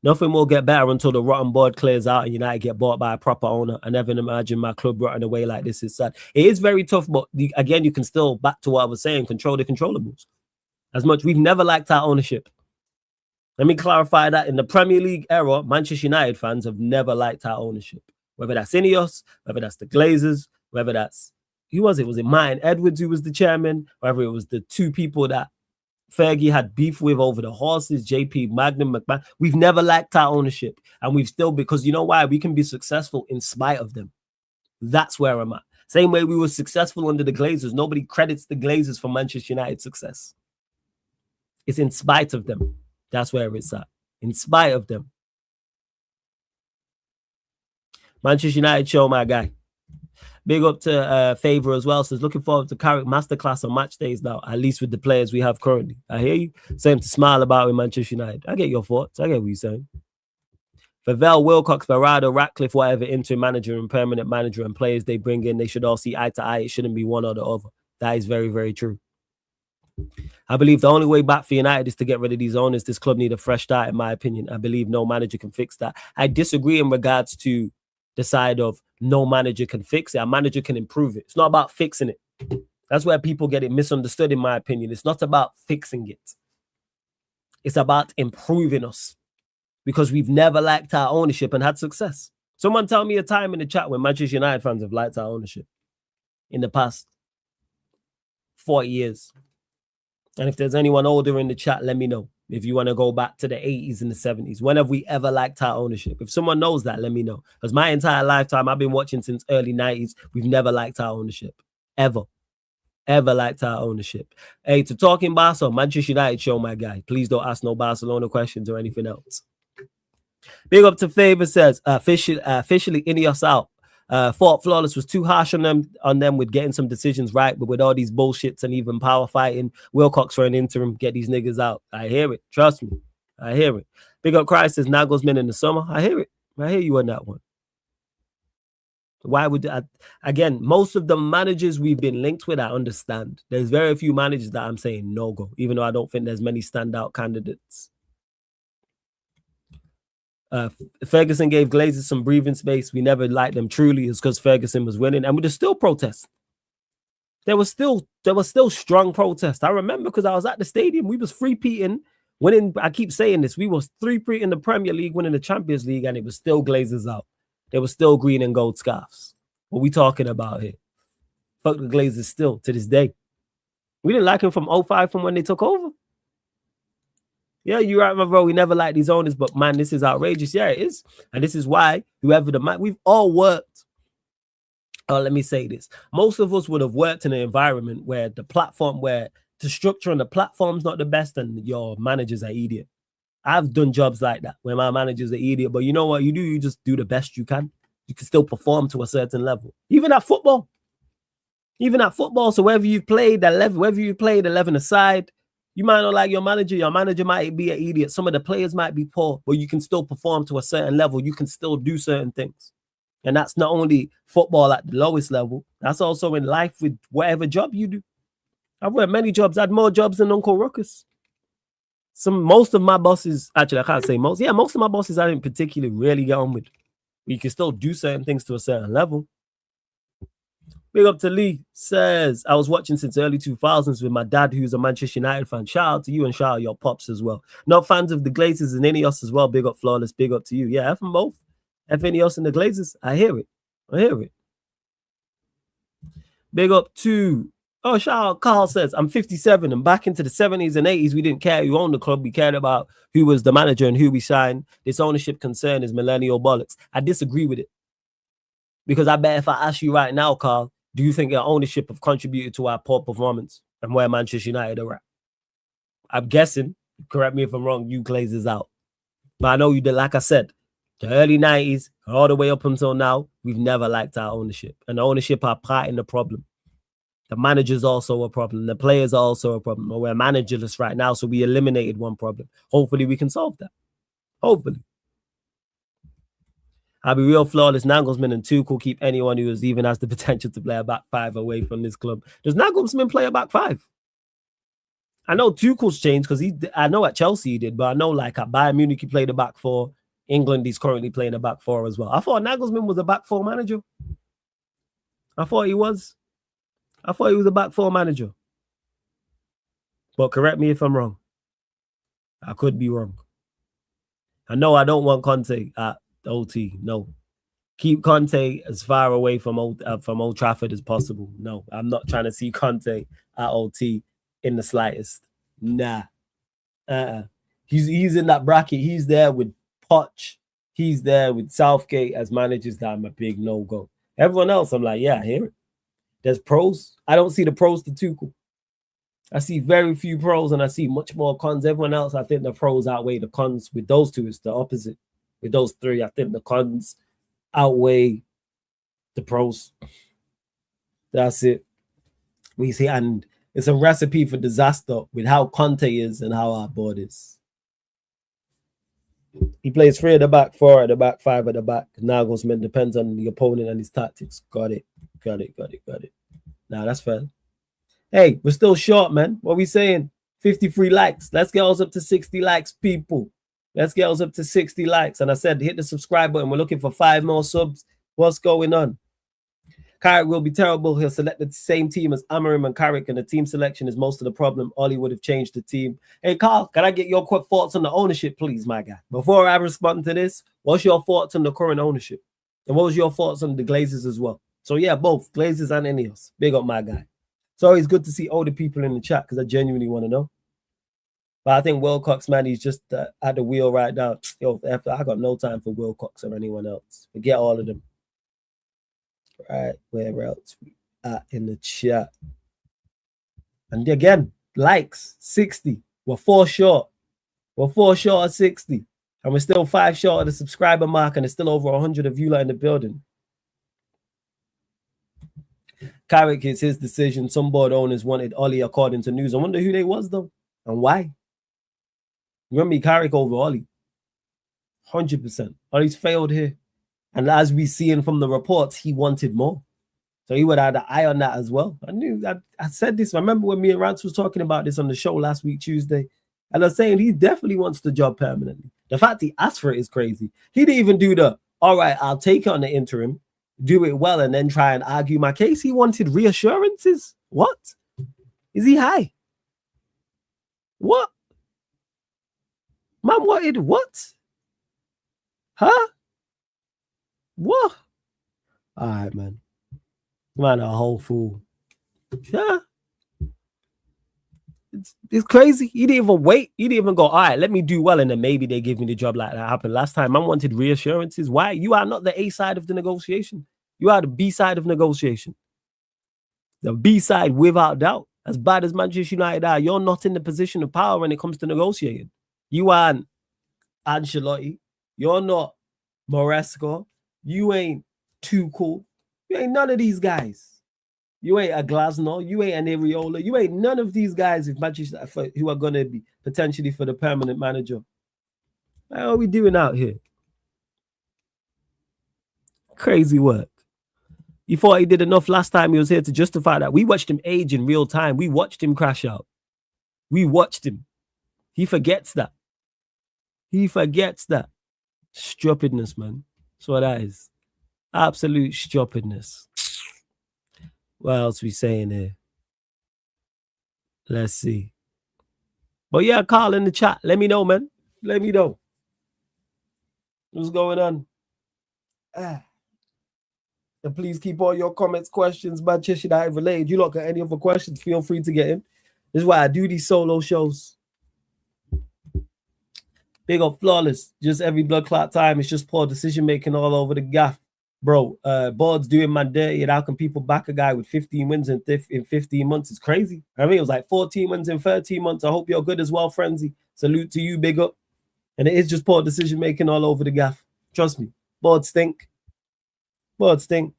E: Nothing will get better until the rotten board clears out and United get bought by a proper owner. I never imagined my club rotting away like this. It's sad. It is very tough, but again, you can still, back to what I was saying, control the controllables. As much, we've never liked our ownership. Let me clarify that. In the Premier League era, Manchester United fans have never liked our ownership. Whether that's Ineos, whether that's the Glazers, whether that's, who was it? Was it Martin Edwards who was the chairman? Whether it was the 2 people that Fergie had beef with over the horses, JP, Magnum, McMahon. We've never liked our ownership. And we've still, because you know why? We can be successful in spite of them. That's where I'm at. Same way we were successful under the Glazers. Nobody credits the Glazers for Manchester United's success. It's in spite of them. That's where it's at. In spite of them. Manchester United show, my guy. Big up to Favor as well. Says, looking forward to Carrick masterclass on match days now, at least with the players we have currently. I hear you. Same to smile about with Manchester United. I get your thoughts. I get what you're saying. Favell, Wilcox, Barado, Ratcliffe, whatever interim manager and permanent manager and players they bring in, they should all see eye to eye. It shouldn't be one or the other. That is very, very true. I believe the only way back for United is to get rid of these owners. This club need a fresh start, in my opinion. I believe no manager can fix that. I disagree in regards to the side of no manager can fix it. A manager can improve it. It's not about fixing it. That's where people get it misunderstood, in my opinion. It's not about fixing it. It's about improving us, because we've never liked our ownership and had success. Someone tell me a time in the chat when Manchester United fans have liked our ownership in the past 40 years. And if there's anyone older in the chat, let me know. If you want to go back to the 80s and the 70s, when have we ever liked our ownership? If someone knows that, let me know. Because my entire lifetime, I've been watching since early 90s. We've never liked our ownership. Ever liked our ownership. Hey, to Talking Barca, Manchester United show, my guy. Please don't ask no Barcelona questions or anything else. Big up to Favor says, officially Ineos out. Thought Flawless was too harsh on them with getting some decisions right, but with all these bullshits and even power fighting, Wilcox for an interim, get these niggas out. I hear it. Trust me. I hear it. Big up Christ says Nagelsmann in the summer. I hear it. I hear you on that one. Why would again, most of the managers we've been linked with, I understand. There's very few managers that I'm saying no go, even though I don't think there's many standout candidates. Ferguson gave Glazers some breathing space. We never liked them truly. It's because Ferguson was winning, and there's still protests. There was still strong protest. I remember because I was at the stadium. We was three-peating, winning. I keep saying this. We was 3-3 in the Premier League, winning the Champions League, and it was still Glazers out. they were still green and gold scarves. What we talking about here? Fuck the Glazers still to this day. We didn't like him from 05 from when they took over. Yeah, you're right, my bro. We never liked these owners, but man, this is outrageous. Yeah, it is. And this is why whoever we've all worked. Oh, let me say this. Most of us would have worked in an environment where the structure on the platform's not the best and your manager's an idiot. I've done jobs like that where my manager's an idiot, but you know what you do? You just do the best you can. You can still perform to a certain level. Even at football. So whether you played 11 aside, you might not like your manager might be an idiot. Some of the players might be poor, but you can still perform to a certain level. You can still do certain things. And that's not only football at the lowest level, that's also in life with whatever job you do. I've worked many jobs. I had more jobs than Uncle Ruckus. Most of my bosses, actually, I can't say most. Yeah, most of my bosses I didn't particularly really get on with. You can still do certain things to a certain level. Big up to Lee. Says, I was watching since early 2000s with my dad, who's a Manchester United fan. Shout out to you and shout out your pops as well. Not fans of the Glazers and Ineos as well. Big up Flawless. Big up to you. Yeah, F them both. F Ineos and the Glazers. I hear it. Big up to... Oh, shout out. Carl says, I'm 57 and back into the 70s and 80s, we didn't care who owned the club. We cared about who was the manager and who we signed. This ownership concern is millennial bollocks. I disagree with it. Because I bet if I ask you right now, Carl, do you think our ownership have contributed to our poor performance and where Manchester United are at? I'm guessing, correct me if I'm wrong, you Glazers out. But I know you did, like I said, the early 90s, all the way up until now, we've never liked our ownership. And the ownership are part in the problem. The manager's also a problem. The players are also a problem. We're managerless right now, so we eliminated one problem. Hopefully, we can solve that. Hopefully. I'll be real Flawless. Nagelsmann and Tuchel keep anyone who even has the potential to play a back five away from this club. Does Nagelsmann play a back five? I know Tuchel's changed because I know at Chelsea he did, but I know like at Bayern Munich he played a back four. England, he's currently playing a back four as well. I thought Nagelsmann was a back four manager. I thought he was a back four manager. But correct me if I'm wrong. I could be wrong. I know I don't want Conte at OT. No. Keep Conte as far away from Old Trafford as possible. No, I'm not trying to see Conte at OT in the slightest. Nah. He's in that bracket. He's there with Poch. He's there with Southgate as managers that I'm a big no-go. Everyone else, I'm like, yeah, I hear it. There's pros. I don't see the pros to Tuchel. I see very few pros and I see much more cons. Everyone else, I think the pros outweigh the cons. With those two, it's the opposite. With those three, I think the cons outweigh the pros. That's it. We see, and it's a recipe for disaster with how Conte is and how our board is. He plays 3 at the back, 4 at the back, 5 at the back. Nagelsmann depends on the opponent and his tactics. Got it. Nah, that's fair. Hey, we're still short, man. What are we saying? 53 likes. Let's get us up to 60 likes, people. Let's get us up to 60 likes. And I said, hit the subscribe button. We're looking for 5 more subs. What's going on? Carrick will be terrible. He'll select the same team as Interim and Carrick, and the team selection is most of the problem. Ollie would have changed the team. Hey, Carl, can I get your quick thoughts on the ownership, please, my guy? Before I respond to this, what's your thoughts on the current ownership? And what was your thoughts on the Glazers as well? So, yeah, both Glazers and Ineos. Big up, my guy. It's always good to see older people in the chat because I genuinely want to know. But I think Wilcox, man, he's just at the wheel right now. Yo, I got no time for Wilcox or anyone else. Forget all of them. Right, where else we at in the chat? And again, likes 60. We're 4 short. We're 4 short of 60. And we're still 5 short of the subscriber mark, and there's still over 100 of you in the building. Carrick, it's his decision. Some board owners wanted Ollie according to news. I wonder who they was, though, and why. Remember, Carrick over Ollie. 100%. Ollie's failed here. And as we seeing from the reports, he wanted more. So he would have had an eye on that as well. I said this. I remember when me and Rance was talking about this on the show last week, Tuesday. And I was saying he definitely wants the job permanently. The fact he asked for it is crazy. He didn't even do the, all right, I'll take it on the interim, do it well, and then try and argue my case. He wanted reassurances. What? Is he high? What? Man wanted what? Huh? What? All right, man. Man, a whole fool. Yeah. It's crazy. He didn't even wait. He didn't even go, all right, let me do well, and then maybe they give me the job like that happened last time. I wanted reassurances. Why? You are not the A side of the negotiation. You are the B side of negotiation. The B side, without doubt. As bad as Manchester United are, you're not in the position of power when it comes to negotiating. You aren't Ancelotti. You're not Moresco. You ain't Tuchel. You ain't none of these guys. You ain't a Glasnow. You ain't an Areola. You ain't none of these guys if Manchester who are going to be potentially for the permanent manager. What are we doing out here? Crazy work. You thought he did enough last time he was here to justify that. We watched him age in real time. We watched him crash out. We watched him. He forgets that. He forgets that. Stupidness, man. That's what that is. Absolute stupidness. What else we saying here? Let's see. But yeah, Carl in the chat. Let me know, man. Let me know. What's going on? And please keep all your comments, questions, Manchester United related. You lot got any other questions, feel free to get in. This is why I do these solo shows. Big up Flawless. Just every blood clot time. It's just poor decision making all over the gaff. Bro, board's doing my dirty, and how can people back a guy with 15 wins in 15 months? It's crazy. I mean, it was like 14 wins in 13 months. I hope you're good as well, Frenzy. Salute to you, big up. And it is just poor decision making all over the gaff. Trust me. Board stink. Board stink.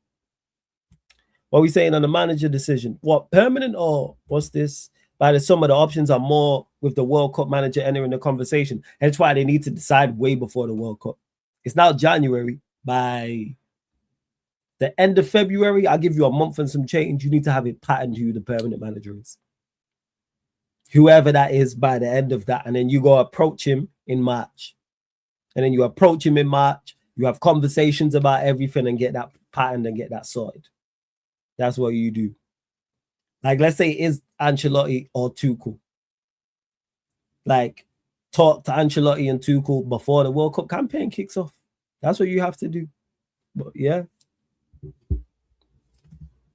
E: What are we saying on the manager decision? What, permanent or what's this? By the some of the options are more with the World Cup manager entering the conversation. That's why they need to decide way before the World Cup. It's now January. By the end of February, I'll give you a month and some change. You need to have it patterned who the permanent manager is. Whoever that is by the end of that. And then you go approach him in March. And then you approach him in March. You have conversations about everything and get that patterned and get that sorted. That's what you do. Like, let's say it is Ancelotti or Tuchel. Like, talk to Ancelotti and Tuchel before the World Cup campaign kicks off. That's what you have to do. But yeah.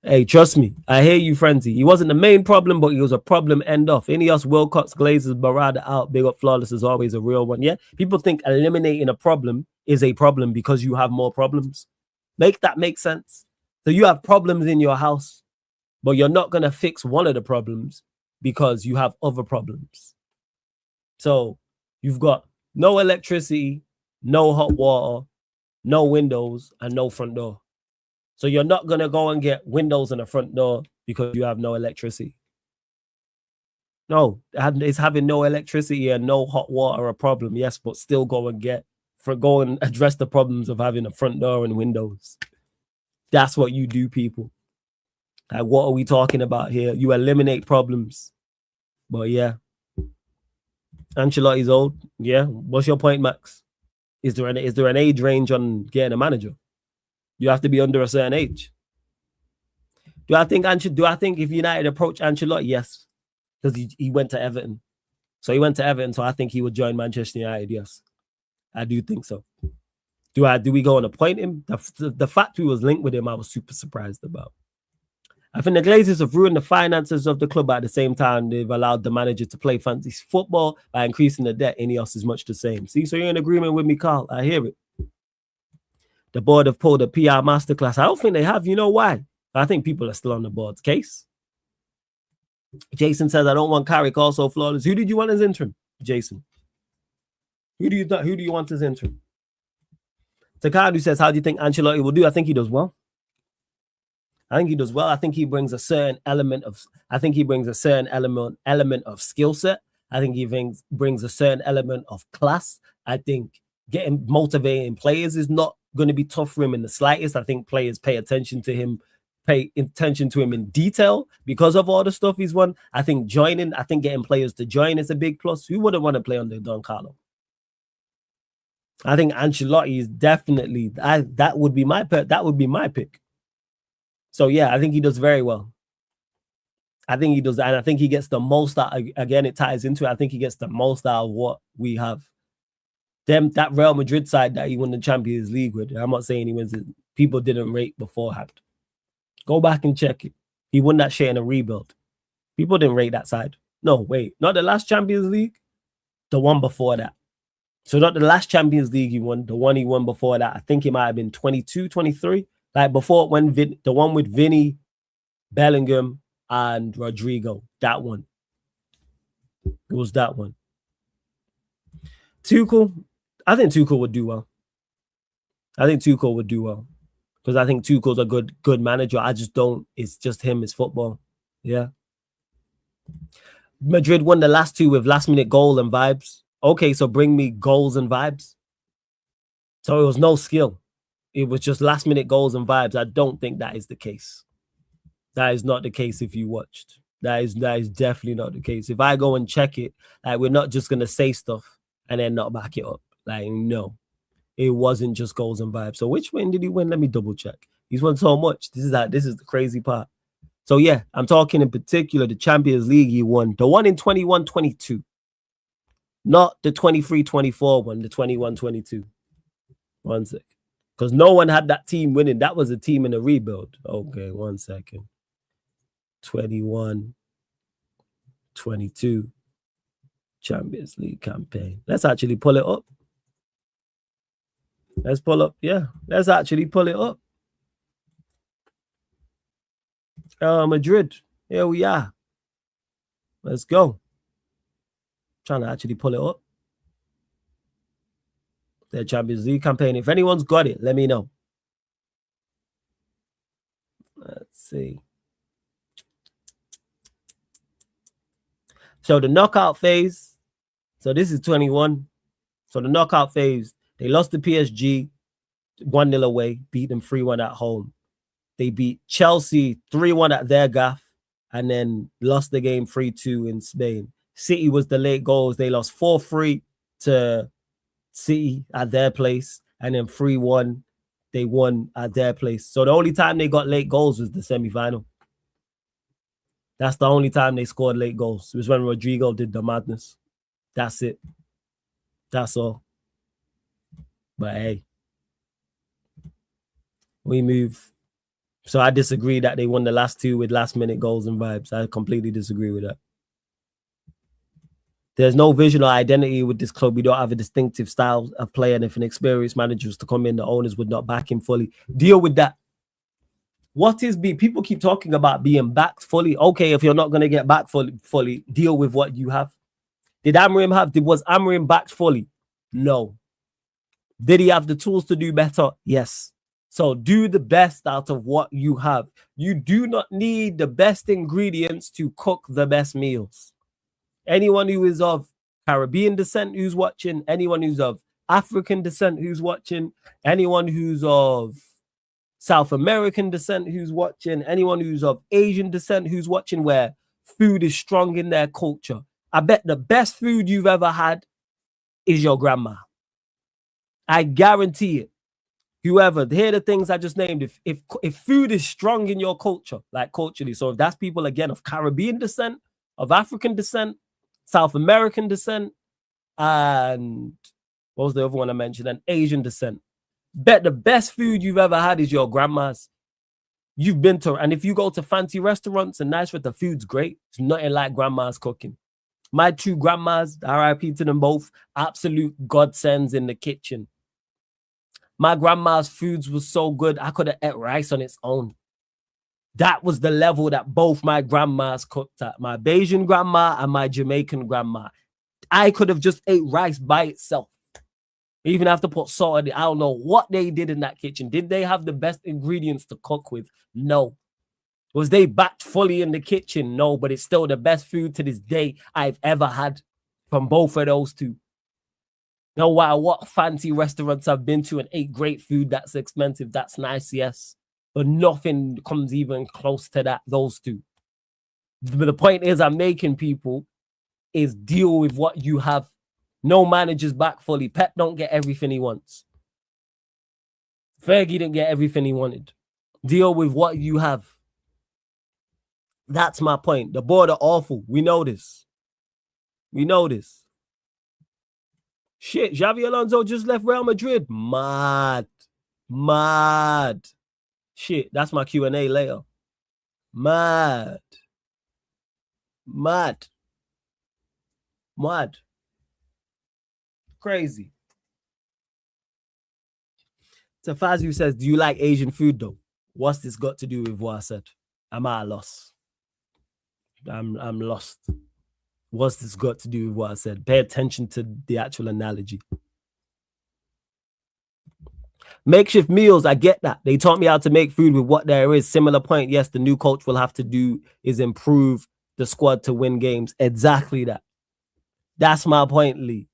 E: Hey, trust me. I hear you, Frenzy. He wasn't the main problem, but he was a problem end off. Ineos, Wilcox, Glazers, Barada out. Big up Flawless is always a real one. Yeah. People think eliminating a problem is a problem because you have more problems. Make that make sense. So you have problems in your house, but you're not going to fix one of the problems because you have other problems. So you've got no electricity, no hot water, no windows, and no front door. So you're not going to go and get windows and a front door because you have no electricity. No, it's having no electricity and no hot water a problem, yes, but still go and address the problems of having a front door and windows. That's what you do, people. Like, what are we talking about here? You eliminate problems. But yeah. Ancelotti's old. Yeah. What's your point, Max? Is there an age range on getting a manager? You have to be under a certain age. Do I think if United approach Ancelotti? Yes. Because he went to Everton. So he went to Everton, so I think he would join Manchester United, yes. I do think so. Do we go and appoint him? The fact we was linked with him, I was super surprised about. I think the Glazers have ruined the finances of the club, but at the same time, they've allowed the manager to play fantasy football by increasing the debt. Ineos is much the same. See, so you're in agreement with me, Carl. I hear it. The board have pulled a PR masterclass. I don't think they have. You know why? I think people are still on the board's case. Jason says, I don't want Carrick also flawless. Who did you want as interim, Jason? Who do you want as interim? Takadu says, how do you think Ancelotti will do? I think he does well. I think he brings a certain element of skill set. I think he brings a certain element of class. I think getting motivating players is not going to be tough for him in the slightest. I think players pay attention to him in detail because of all the stuff he's won. I think getting players to join is a big plus. Who wouldn't want to play under Don Carlo? I think Ancelotti is definitely that would be my pick. So yeah, I think he does very well. I think he does, and I think he gets the most out. Again, it ties into it. I think he gets the most out of what we have. that Real Madrid side that he won the Champions League with. I'm not saying he wins it. People didn't rate beforehand. Go back and check it. He won that shit in a rebuild. People didn't rate that side. No, wait, not the last Champions League, the one before that. So not the last Champions League he won, the one he won before that. I think it might have been 22, 23. Like before, when the one with Vinny, Bellingham, and Rodrigo. That one. It was that one. Tuchel, I think Tuchel would do well. Because I think Tuchel's a good manager. I just don't. It's just him. It's football. Yeah. Madrid won the last two with last-minute goal and vibes. Okay, so bring me goals and vibes. So it was no skill. It was just last-minute goals and vibes. I don't think that is the case. That is not the case if you watched. That is definitely not the case. If I go and check it, like we're not just going to say stuff and then not back it up. Like, no. It wasn't just goals and vibes. So which win did he win? Let me double check. He's won so much. This is the crazy part. So yeah, I'm talking in particular the Champions League he won. The one in 21-22. Not the 23-24 one, the 21-22. 1 sec. Because no one had that team winning. That was a team in a rebuild. Okay, 1 second. 21-22 Champions League campaign. Let's actually pull it up. Let's pull up. Yeah, let's actually pull it up. Madrid. Here we are. Let's go. Trying to actually pull it up. Their Champions League campaign. If anyone's got it, let me know. Let's see. So the knockout phase. So this is 21. So the knockout phase, they lost to PSG 1-0 away, beat them 3-1 at home. They beat Chelsea 3-1 at their gaff and then lost the game 3-2 in Spain. City was the late goals. They lost 4-3 to City at their place and then 3-1 they won at their place. So the only time they got late goals was the semi-final. That's the only time they scored late goals. It was when Rodrigo did the madness. That's it. That's all. But hey, we move. So I disagree that they won the last two with last-minute goals and vibes. I completely disagree with that. There's no vision or identity with this club. We don't have a distinctive style of play, and if an experienced manager was to come in, the owners would not back him fully. Deal with that. What is people keep talking about being backed fully. Okay, if you're not going to get back fully, deal with what you have. Was Amorim backed fully? No. Did he have the tools to do better? Yes. So do the best out of what you have. You do not need the best ingredients to cook the best meals. Anyone who is of Caribbean descent who's watching, anyone who's of African descent who's watching, anyone who's of South American descent who's watching, anyone who's of Asian descent who's watching, where food is strong in their culture. I bet the best food you've ever had is your grandma. I guarantee it. Whoever, hear the things I just named. If food is strong in your culture, like culturally, so if that's people again of Caribbean descent, of African descent, South American descent, and what was the other one I mentioned? And Asian descent. Bet the best food you've ever had is your grandma's. You've been to, and if you go to fancy restaurants and nice with the food's great, it's nothing like grandma's cooking. My two grandmas, RIP to them both, absolute godsends in the kitchen. My grandma's foods was so good, I could have ate rice on its own. That was the level that both my grandmas cooked at. My Bayesian grandma and my Jamaican grandma. I could have just ate rice by itself. Even have to put salt in it. I don't know what they did in that kitchen. Did they have the best ingredients to cook with? No. Was they backed fully in the kitchen? No, but it's still the best food to this day I've ever had from both of those two. No matter what fancy restaurants I've been to and ate great food that's expensive, that's nice, yes. But nothing comes even close to that, those two. But the point is I'm making people is deal with what you have. No manager's back fully. Pep don't get everything he wants. Fergie didn't get everything he wanted. Deal with what you have. That's my point. The board are awful. We know this. We know this. Shit, Xavi Alonso just left Real Madrid. Mad. Shit, that's my Q&A later. Mad. Crazy. Tafazu says, do you like Asian food though? What's this got to do with what I said? I'm at a loss. I'm lost. What's this got to do with what I said? Pay attention to the actual analogy. Makeshift meals, I get that. They taught me how to make food with what there is. Similar point. Yes, the new coach will have to do is improve the squad to win games. Exactly that. That's my point, Lee.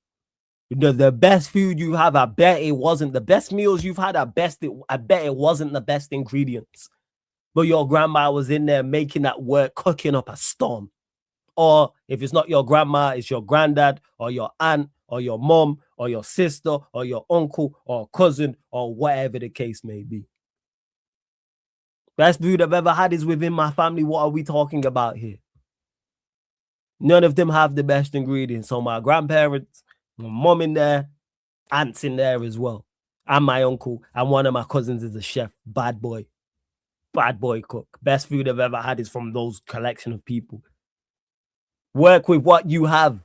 E: The best food you have, I bet it wasn't the best meals you've had. I bet it wasn't the best ingredients. But your grandma was in there making that work, cooking up a storm. Or if it's not your grandma, it's your granddad or your aunt or your mom or your sister or your uncle or cousin or whatever the case may be. Best food I've ever had is within my family. What are we talking about here? None of them have the best ingredients. So my grandparents, my mom in there, aunts in there as well. And my uncle and one of my cousins is a chef. Bad boy cook. Best food I've ever had is from those collection of people. Work with what you have.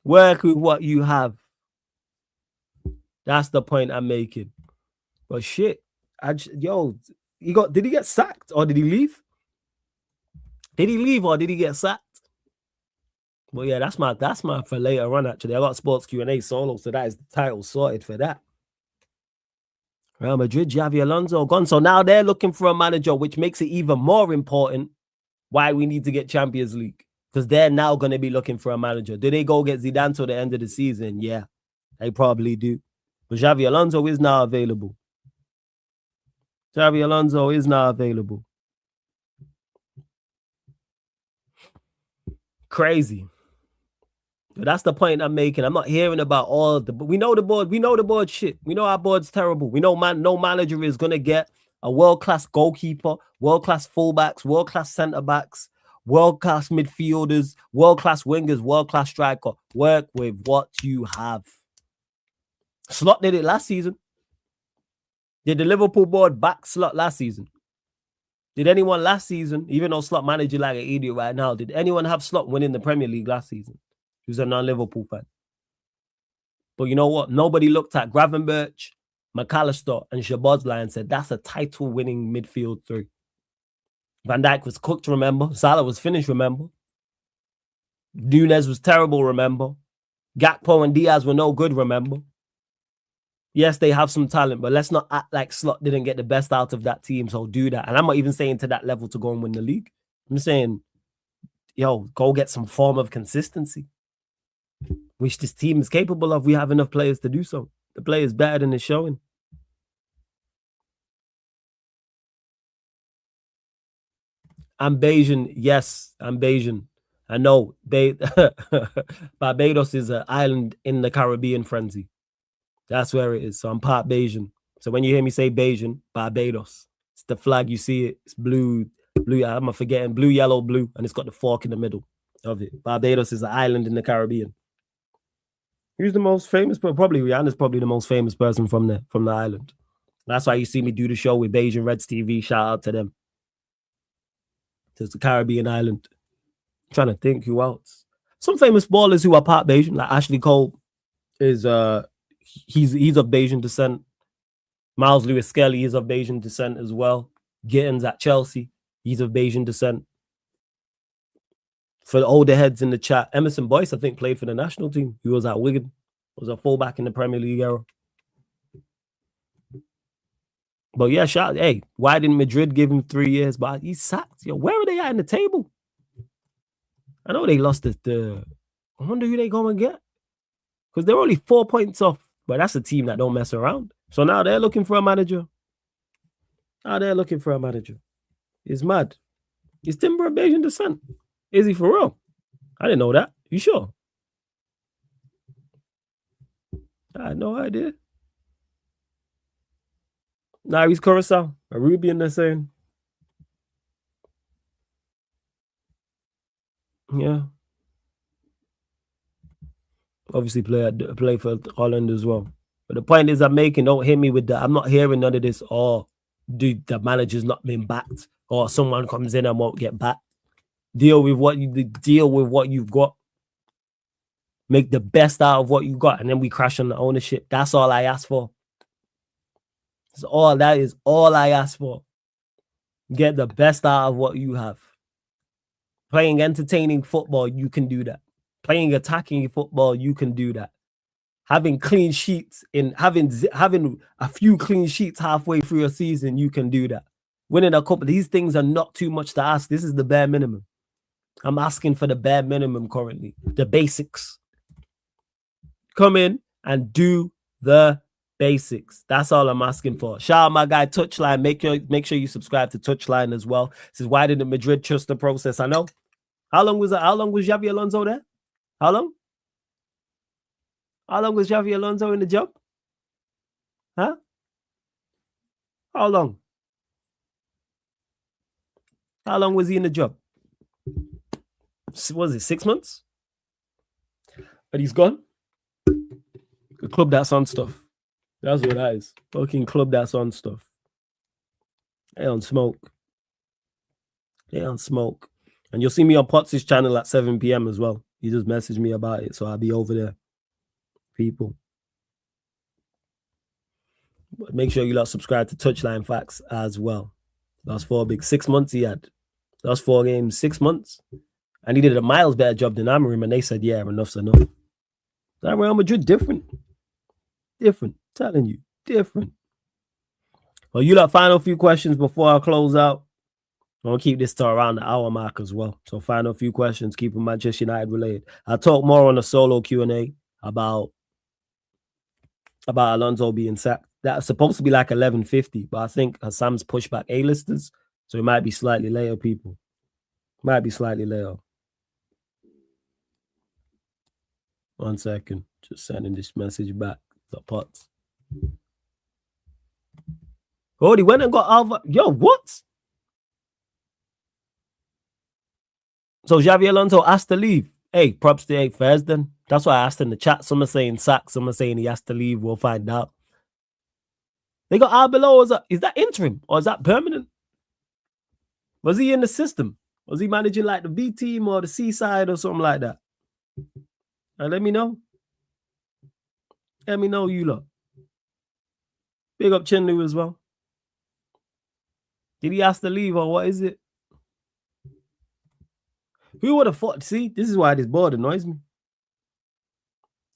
E: Work with what you have. That's the point I'm making. But shit, did he get sacked or did he leave? Did he leave or did he get sacked? Well, yeah, that's my for later on. Actually, I got sports Q&A solo, so that is the title sorted for that. Real Madrid, Xavi Alonso gone. So now they're looking for a manager, which makes it even more important why we need to get Champions League. Because they're now going to be looking for a manager. Do they go get Zidane till the end of the season? Yeah, they probably do. But Xavi Alonso is now available. Crazy. But that's the point I'm making. I'm not hearing about all the... We know the board shit. We know our board's terrible. We know no manager is going to get a world-class goalkeeper, world-class fullbacks, world-class centre-backs, world-class midfielders, world-class wingers, world-class striker. Work with what you have. Slot did it last season. Did the Liverpool board back Slot last season? Did anyone last season, even though Slot managing like an idiot right now, did anyone have Slot winning the Premier League last season? He was a non-Liverpool fan. But you know what? Nobody looked at Gravenberch, McAllister, and Szoboszlai and said, that's a title-winning midfield three. Van Dijk was cooked, remember? Salah was finished, remember? Nunez was terrible, remember? Gakpo and Diaz were no good, remember? Yes, they have some talent, but let's not act like Slot didn't get the best out of that team, so do that. And I'm not even saying to that level to go and win the league. I'm saying, go get some form of consistency, which this team is capable of. We have enough players to do so. The play is better than it's showing. I'm Bayesian. Yes, I'm Bayesian. I know. Barbados is an island in the Caribbean frenzy. That's where it is. So I'm part Bayesian. So when you hear me say Bayesian, Barbados. It's the flag. You see it. It's blue. I'm forgetting. Blue, yellow, blue. And it's got the fork in the middle of it. Barbados is an island in the Caribbean. Who's the most famous? Probably Rihanna's probably the most famous person from the island. That's why you see me do the show with Bayesian Reds TV. Shout out to them. It's the Caribbean island. I'm trying to think who else. Some famous ballers who are part Bayesian, like Ashley Cole is he's of Bayesian descent. Miles Lewis Skelly is of Bayesian descent as well. Gittins at Chelsea, he's of Bayesian descent. For the older heads in the chat, Emerson Boyce, I think, played for the national team. He was at Wigan. Was a fullback in the Premier League era. But yeah, hey, why didn't Madrid give him 3 years? But he's sacked. Where are they at in the table? I know they lost I wonder who they go and get. Because they're only 4 points off. But that's a team that don't mess around. So now they're looking for a manager. It's mad. Is Timber of Bayesian descent? Is he for real? I didn't know that. You sure? I had no idea. Nah, he's Curacao. Arubian, they're saying. Yeah. Obviously, play for Holland as well. But the point is, I'm making. Don't hit me with that. I'm not hearing none of this. Oh, dude, the manager's not been backed, or someone comes in and won't get backed. Deal with what you've got. Make the best out of what you got, and then we crash on the ownership. That's all I ask for. That is all I ask for. Get the best out of what you have. Playing entertaining football, you can do that. Playing attacking football, you can do that. Having clean sheets having a few clean sheets halfway through a season, you can do that. Winning a cup, these things are not too much to ask. This is the bare minimum. I'm asking for the bare minimum currently. The basics. Come in and do the basics. That's all I'm asking for. Shout out my guy Touchline. Make sure you subscribe to Touchline as well. This is why didn't Madrid trust the process? I know. How long was Xavi Alonso there? How long? How long was Xavi Alonso in the job? Huh? How long? How long was he in the job? Was it 6 months? But he's gone. The club that's on stuff. That's what that is. Fucking club that's on stuff. They on smoke. They on smoke. And you'll see me on Potts' channel at 7 p.m. as well. He just messaged me about it, so I'll be over there. People. But make sure you lot subscribe to Touchline Facts as well. Last 4 big 6 months he had. Last 4 games, 6 months. And he did a miles better job than Amorim, and they said, yeah, enough's enough. That Real Madrid different. Different. Telling you. Different. Well, you lot, final few questions before I close out. I'm going to keep this to around the hour mark as well. So final few questions, keeping Manchester United related. I'll talk more on a solo Q&A about Alonso being sacked. That's supposed to be like 11:50, but I think Hassam's pushed back A-listers, so it might be slightly later, people. Might be slightly later. 1 second. Just sending this message back to Potts. Oh, he went and got Alva. Yo, what? So Xavi Alonso asked to leave. Hey, props to 8 fairs then. That's why I asked in the chat. Some are saying sack, some are saying he has to leave. We'll find out. They got Arbeloa. Is that interim or is that permanent? Was he in the system? Was he managing like the B team or the C side or something like that? Let me know. Let me know, you lot. Big up Chinlu as well. Did he ask to leave or what is it? Who would have thought? See, this is why this board annoys me.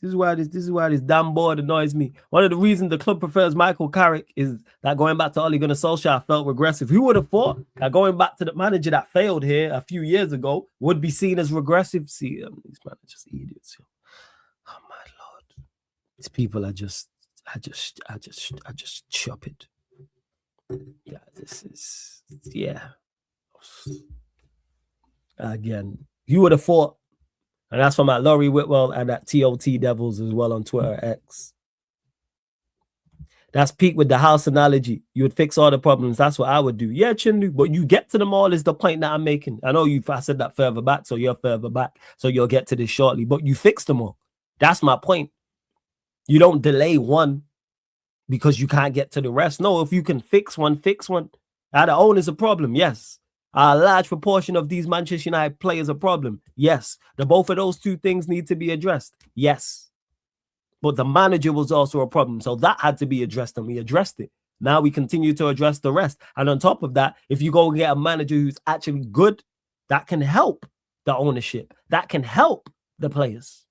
E: This is why this damn board annoys me. One of the reasons the club prefers Michael Carrick is that going back to Ole Gunnar Solskjaer felt regressive. Who would have thought that going back to the manager that failed here a few years ago would be seen as regressive? See, these managers are idiots. Oh my Lord, these people are just, I just chop it. Yeah, this is, yeah. Again, you would have thought, and that's from at Laurie Whitwell and at TOT Devils as well on Twitter X. That's peak with the house analogy. You would fix all the problems. That's what I would do. Yeah, Chindu, but you get to them all is the point that I'm making. I know I said that further back, so you're further back. So you'll get to this shortly, but you fix them all. That's my point. You don't delay one because you can't get to the rest. No, if you can fix one, fix one. Now, the own is a problem, yes. A large proportion of these Manchester United players a problem, yes. Both of those two things need to be addressed, yes. But the manager was also a problem, so that had to be addressed, and we addressed it. Now we continue to address the rest. And on top of that, if you go and get a manager who's actually good, that can help the ownership. That can help the players.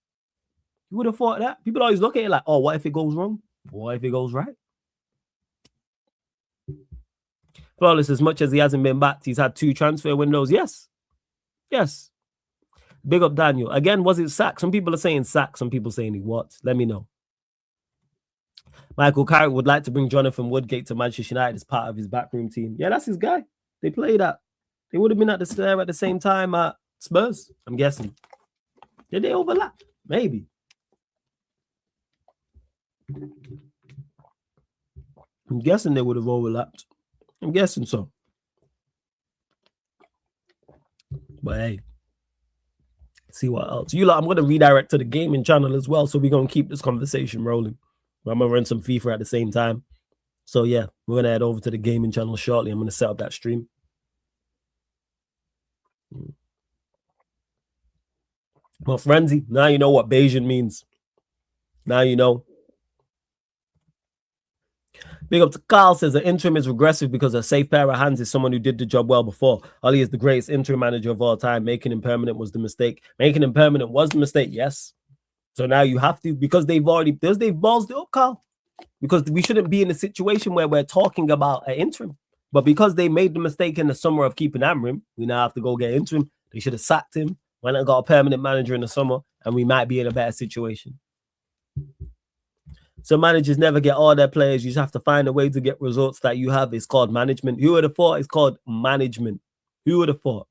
E: You would have thought that. People always look at it like, oh, what if it goes wrong? What if it goes right? Flawless, as much as he hasn't been backed, he's had 2 transfer windows. Yes. Yes. Big up Daniel. Again, was it sack? Some people are saying sack. Some people saying he what? Let me know. Michael Carrick would like to bring Jonathan Woodgate to Manchester United as part of his backroom team. Yeah, that's his guy. They play that. They would have been at the same time at Spurs, I'm guessing. Did they overlap? Maybe. I'm guessing they would have overlapped. I'm guessing so. But hey, See what else. You lot, I'm gonna redirect to the gaming channel as well, so we're gonna keep this conversation rolling. I'm gonna run some FIFA at the same time. So yeah, we're gonna head over to the gaming channel shortly. I'm gonna set up that stream. Well, frenzy. Now you know what Bayesian means. Now you know. Big up to Carl says the interim is regressive because a safe pair of hands is someone who did the job well before. Ali is the greatest interim manager of all time. Making him permanent was the mistake. Making him permanent was the mistake, yes. So now you have to, because they've ballsed it up, Carl. Because we shouldn't be in a situation where we're talking about an interim. But because they made the mistake in the summer of keeping Amrim, we now have to go get interim. They should have sacked him, went and got a permanent manager in the summer, and we might be in a better situation. So managers never get all their players. You just have to find a way to get results that you have. It's called management. Who would have thought it's called management? Who would have thought?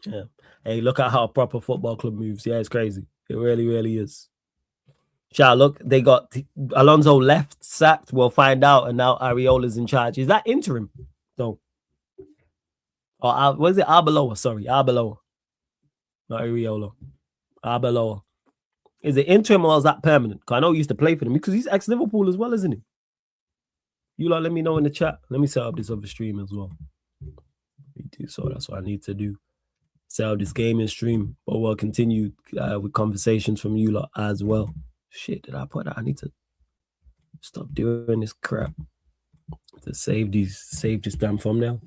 E: Yeah. Hey, look at how a proper football club moves. Yeah, it's crazy. It really, really is. Shall look, they got Alonso left, sacked. We'll find out. And now Areola's in charge. Is that interim? No. Or what is it? Arbeloa. Sorry, Arbeloa. Not Areola. Arbeloa. Is it interim or is that permanent? Because I know he used to play for them because he's ex-Liverpool as well, isn't he? You lot let me know in the chat. Let me set up this other stream as well. So that's what I need to do. Set up this gaming stream. But we'll continue with conversations from you lot as well. Shit, did I put that? I need to stop doing this crap to save this damn thumbnail.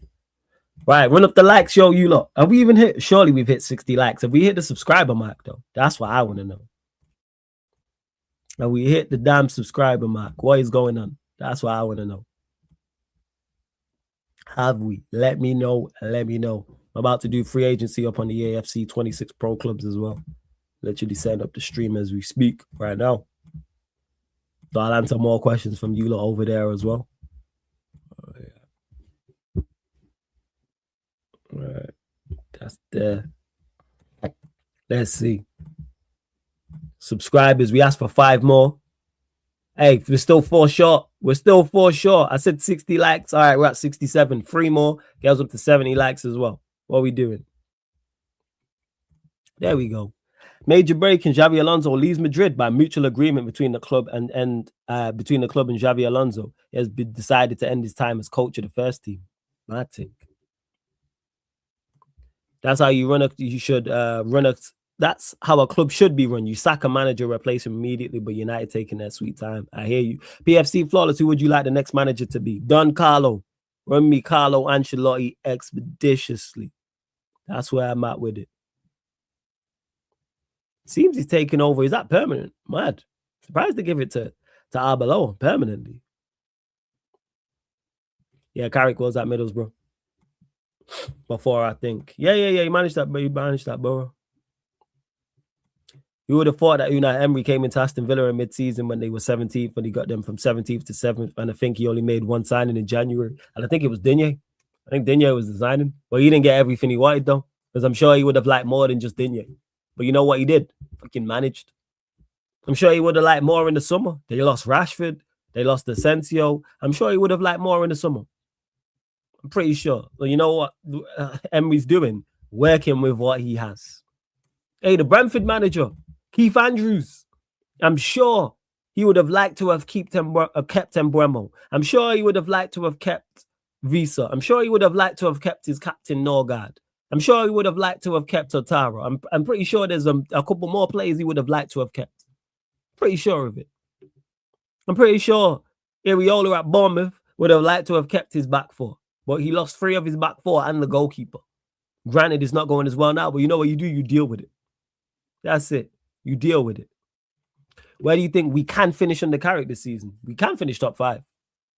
E: Right, run up the likes, yo, you lot. Have we even hit? Surely we've hit 60 likes. Have we hit the subscriber mark, though? That's what I want to know. Have we hit the damn subscriber mark? What is going on? That's what I want to know. Have we? Let me know. Let me know. I'm about to do free agency up on the AFC 26 Pro clubs as well. Literally setting up the stream as we speak right now. So I'll answer more questions from you lot over there as well. Oh, yeah. All right. That's there. Let's see. Subscribers, we asked for 5 more. Hey, we're still 4 short. We're still 4 short. I said 60 likes. All right, we're at 67. 3 more. Goes up to 70 likes as well. What are we doing? There we go. Major break in Xavi Alonso leaves Madrid by mutual agreement between the club and between the club and Xavi Alonso. He has been decided to end his time as coach of the first team. I think that's how you run a. You should run a. That's how a club should be run. You sack a manager, replace him immediately, but United taking their sweet time. I hear you. PFC Flawless, who would you like the next manager to be? Don Carlo. Run me Carlo Ancelotti expeditiously. That's where I'm at with it. Seems he's taking over. Is that permanent? Mad. Surprised to give it to Arbeloa permanently. Yeah, Carrick was at Middlesbrough before, I think. Yeah. He managed that, bro. You would have thought that Unai Emery came into Aston Villa in mid-season when they were 17th, and he got them from 17th to 7th. And I think he only made 1 signing in January. And I think it was Digne. I think Digne was the signing. But he didn't get everything he wanted, though. Because I'm sure he would have liked more than just Digne. But you know what he did? Fucking managed. I'm sure he would have liked more in the summer. They lost Rashford. They lost Asensio. I'm sure he would have liked more in the summer. I'm pretty sure. Well, you know what Emery's doing? Working with what he has. Hey, the Brentford manager, Keith Andrews. I'm sure he would have liked to have kept Mbeumo. I'm sure he would have liked to have kept Visa. I'm sure he would have liked to have kept his captain Norgard. I'm sure he would have liked to have kept Otaro. I'm pretty sure there's a couple more players he would have liked to have kept. Pretty sure of it. I'm pretty sure Areola at Bournemouth would have liked to have kept his back 4. But he lost 3 of his back 4 and the goalkeeper. Granted, it's not going as well now, but you know what you do? You deal with it. That's it. You deal with it. Where do you think we can finish on the Carrick this season? We can finish top 5.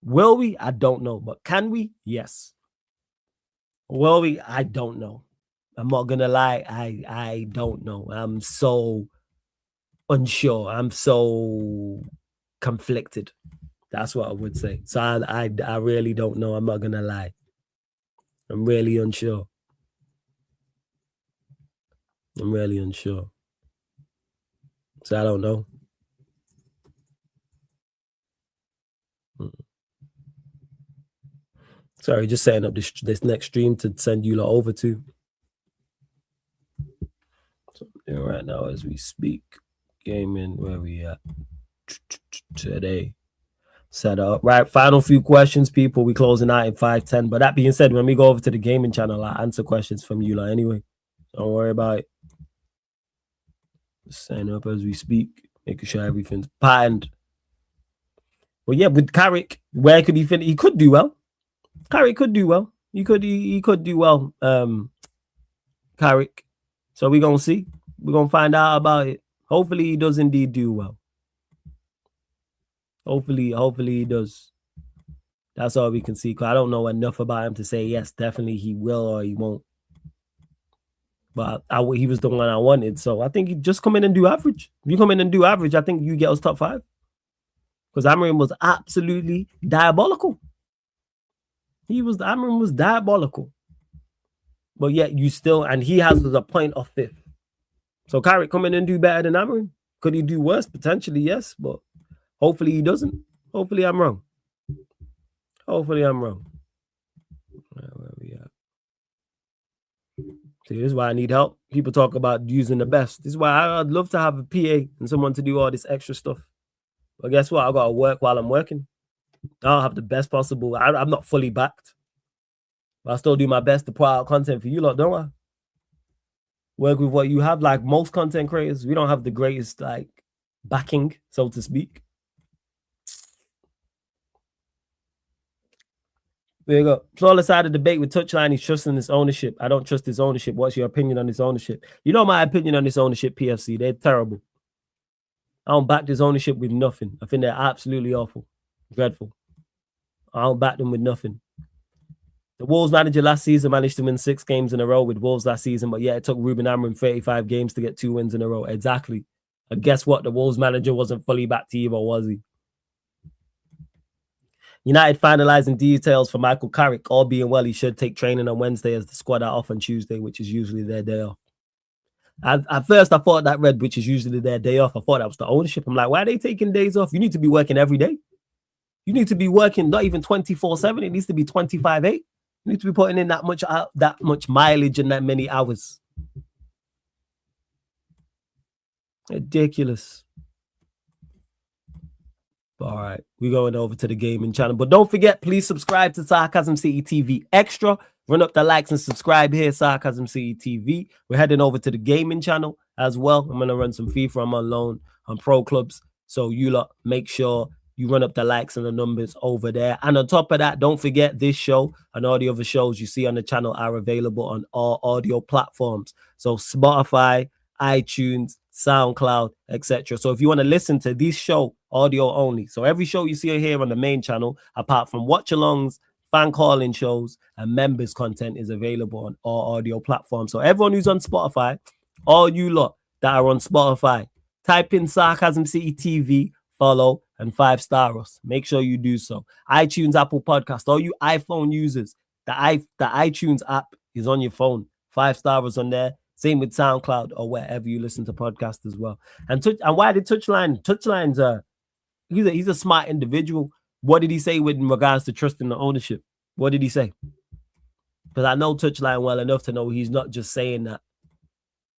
E: Will we? I don't know. But can we? Yes. Will we? I don't know. I'm not going to lie. I don't know. I'm so unsure. I'm so conflicted. That's what I would say. So I really don't know. I'm not going to lie. I'm really unsure. I'm really unsure. So I don't know. Sorry, just setting up this next stream to send you lot over to. So I'm doing right now as we speak. Gaming, where we at today? Set up. Right, final few questions, people. We closing out in 5:10. But that being said, when we go over to the gaming channel, I answer questions from you lot anyway. Don't worry about it. Just setting up as we speak, making sure everything's patterned. Well, yeah, with Carrick, where could he finish? He could do well. Carrick could do well. He could do well. Carrick. So we're gonna see. We're gonna find out about it. Hopefully he does indeed do well. Hopefully he does. That's all we can see. Cause I don't know enough about him to say yes, definitely he will or he won't. But he was the one I wanted, so I think he just come in and do average. If you come in and do average, I think you get us top 5. Because Amarim was absolutely diabolical. Amarim was diabolical. But yet you still, and he has a point of 5th. So Carrick come in and do better than Amarim. Could he do worse? Potentially, yes, but hopefully he doesn't. Hopefully I'm wrong. Hopefully I'm wrong. Where we at? See, this is why I need help. People talk about using the best. This is why I'd love to have a PA and someone to do all this extra stuff. But guess what? I got to work while I'm working. I don't have the best possible. I'm not fully backed. But I still do my best to put out content for you lot, don't I? Work with what you have. Like most content creators, we don't have the greatest like backing, so to speak. There you go. Flawless side of debate with Touchline. He's trusting his ownership. I don't trust his ownership. What's your opinion on his ownership? You know my opinion on this ownership, PFC. They're terrible. I don't back this ownership with nothing. I think they're absolutely awful. Dreadful. I don't back them with nothing. The Wolves manager last season managed to win 6 games in a row with Wolves last season, but yeah, it took Ruben Amorim 35 games to get 2 wins in a row. Exactly. And guess what? The Wolves manager wasn't fully backed either, was he? United finalizing details for Michael Carrick. All being well, he should take training on Wednesday as the squad are off on Tuesday, which is usually their day off. At first, I thought that read, which is usually their day off. I thought that was the ownership. I'm like, why are they taking days off? You need to be working every day. You need to be working not even 24/7. It needs to be 25/8. You need to be putting in that much mileage and that many hours. Ridiculous. All right, we're going over to the gaming channel. But don't forget, please subscribe to Sarcasm City TV Extra. Run up the likes and subscribe here, Sarcasm City TV. We're heading over to the gaming channel as well. I'm going to run some FIFA. I'm on loan on pro clubs. So you lot, make sure you run up the likes and the numbers over there. And on top of that, don't forget this show and all the other shows you see on the channel are available on all audio platforms. So Spotify, iTunes, SoundCloud, etc. So if you want to listen to this show, audio only. So every show you see here on the main channel, apart from watch-alongs, fan calling shows, and members content is available on all audio platforms. So everyone who's on Spotify, all you lot that are on Spotify, type in Sarcasm City TV, follow, and 5-star us. Make sure you do so. iTunes, Apple Podcast, all you iPhone users, the iTunes app is on your phone. 5-star us on there. Same with SoundCloud or wherever you listen to podcasts as well. And why did Touchline? Touchline's he's a smart individual. What did he say with regards to trusting the ownership? What did he say? Because I know Touchline well enough to know he's not just saying that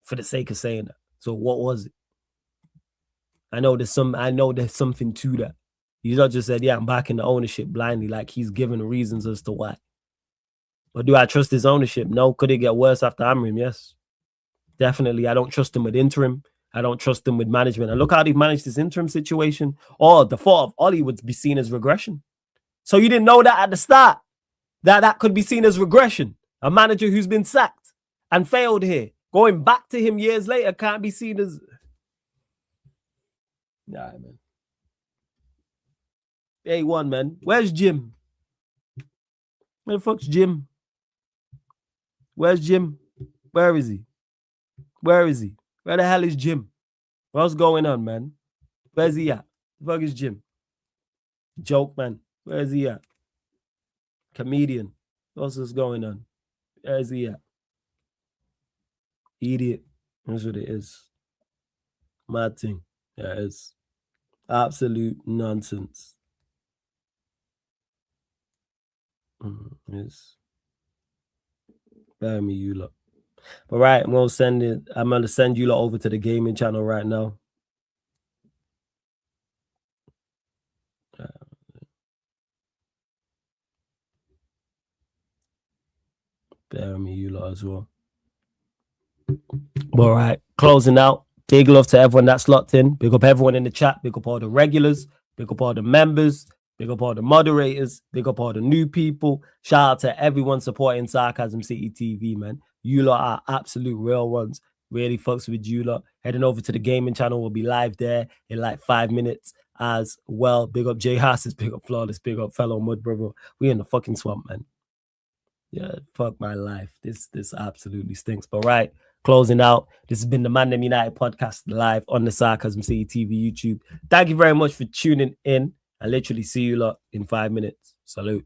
E: for the sake of saying that. So what was it? I know there's something to that. He's not just said, yeah, I'm backing the ownership blindly. Like he's given reasons as to why. But do I trust his ownership? No. Could it get worse after Amorim? Yes. Definitely. I don't trust him with interim. I don't trust him with management. And look how they've managed this interim situation. Or the thought of Ollie would be seen as regression. So you didn't know that at the start, that could be seen as regression. A manager who's been sacked and failed here, going back to him years later can't be seen as... Nah, man. A1, man. Where's Jim? Where the fuck's Jim? Where's Jim? Where is he? Where is he? Where the hell is Jim? What's going on, man? Where's he at? The fuck is Jim? Joke, man. Where's he at? Comedian. What's going on? Where's he at? Idiot. That's what it is. Mad thing. Yeah, it's absolute nonsense. Yes. Bear me, you lot. But right, I'm gonna send you lot over to the gaming channel right now. Bear me, you lot as well. All right, closing out. Big love to everyone that's locked in. Big up everyone in the chat. Big up all the regulars. Big up all the members. Big up all the moderators. Big up all the new people. Shout out to everyone supporting Sarcasm City TV, man. You lot are absolute real ones. Really fucks with you lot. Heading over to the gaming channel. We'll be live there in like 5 minutes as well. Big up Jay Hasses. Big up Flawless. Big up fellow Mud Brother. We in the fucking swamp, man. Yeah, fuck my life. This absolutely stinks. But right, closing out. This has been the Man Them United podcast live on the Sarcasm City TV YouTube. Thank you very much for tuning in. I literally see you lot in 5 minutes. Salute.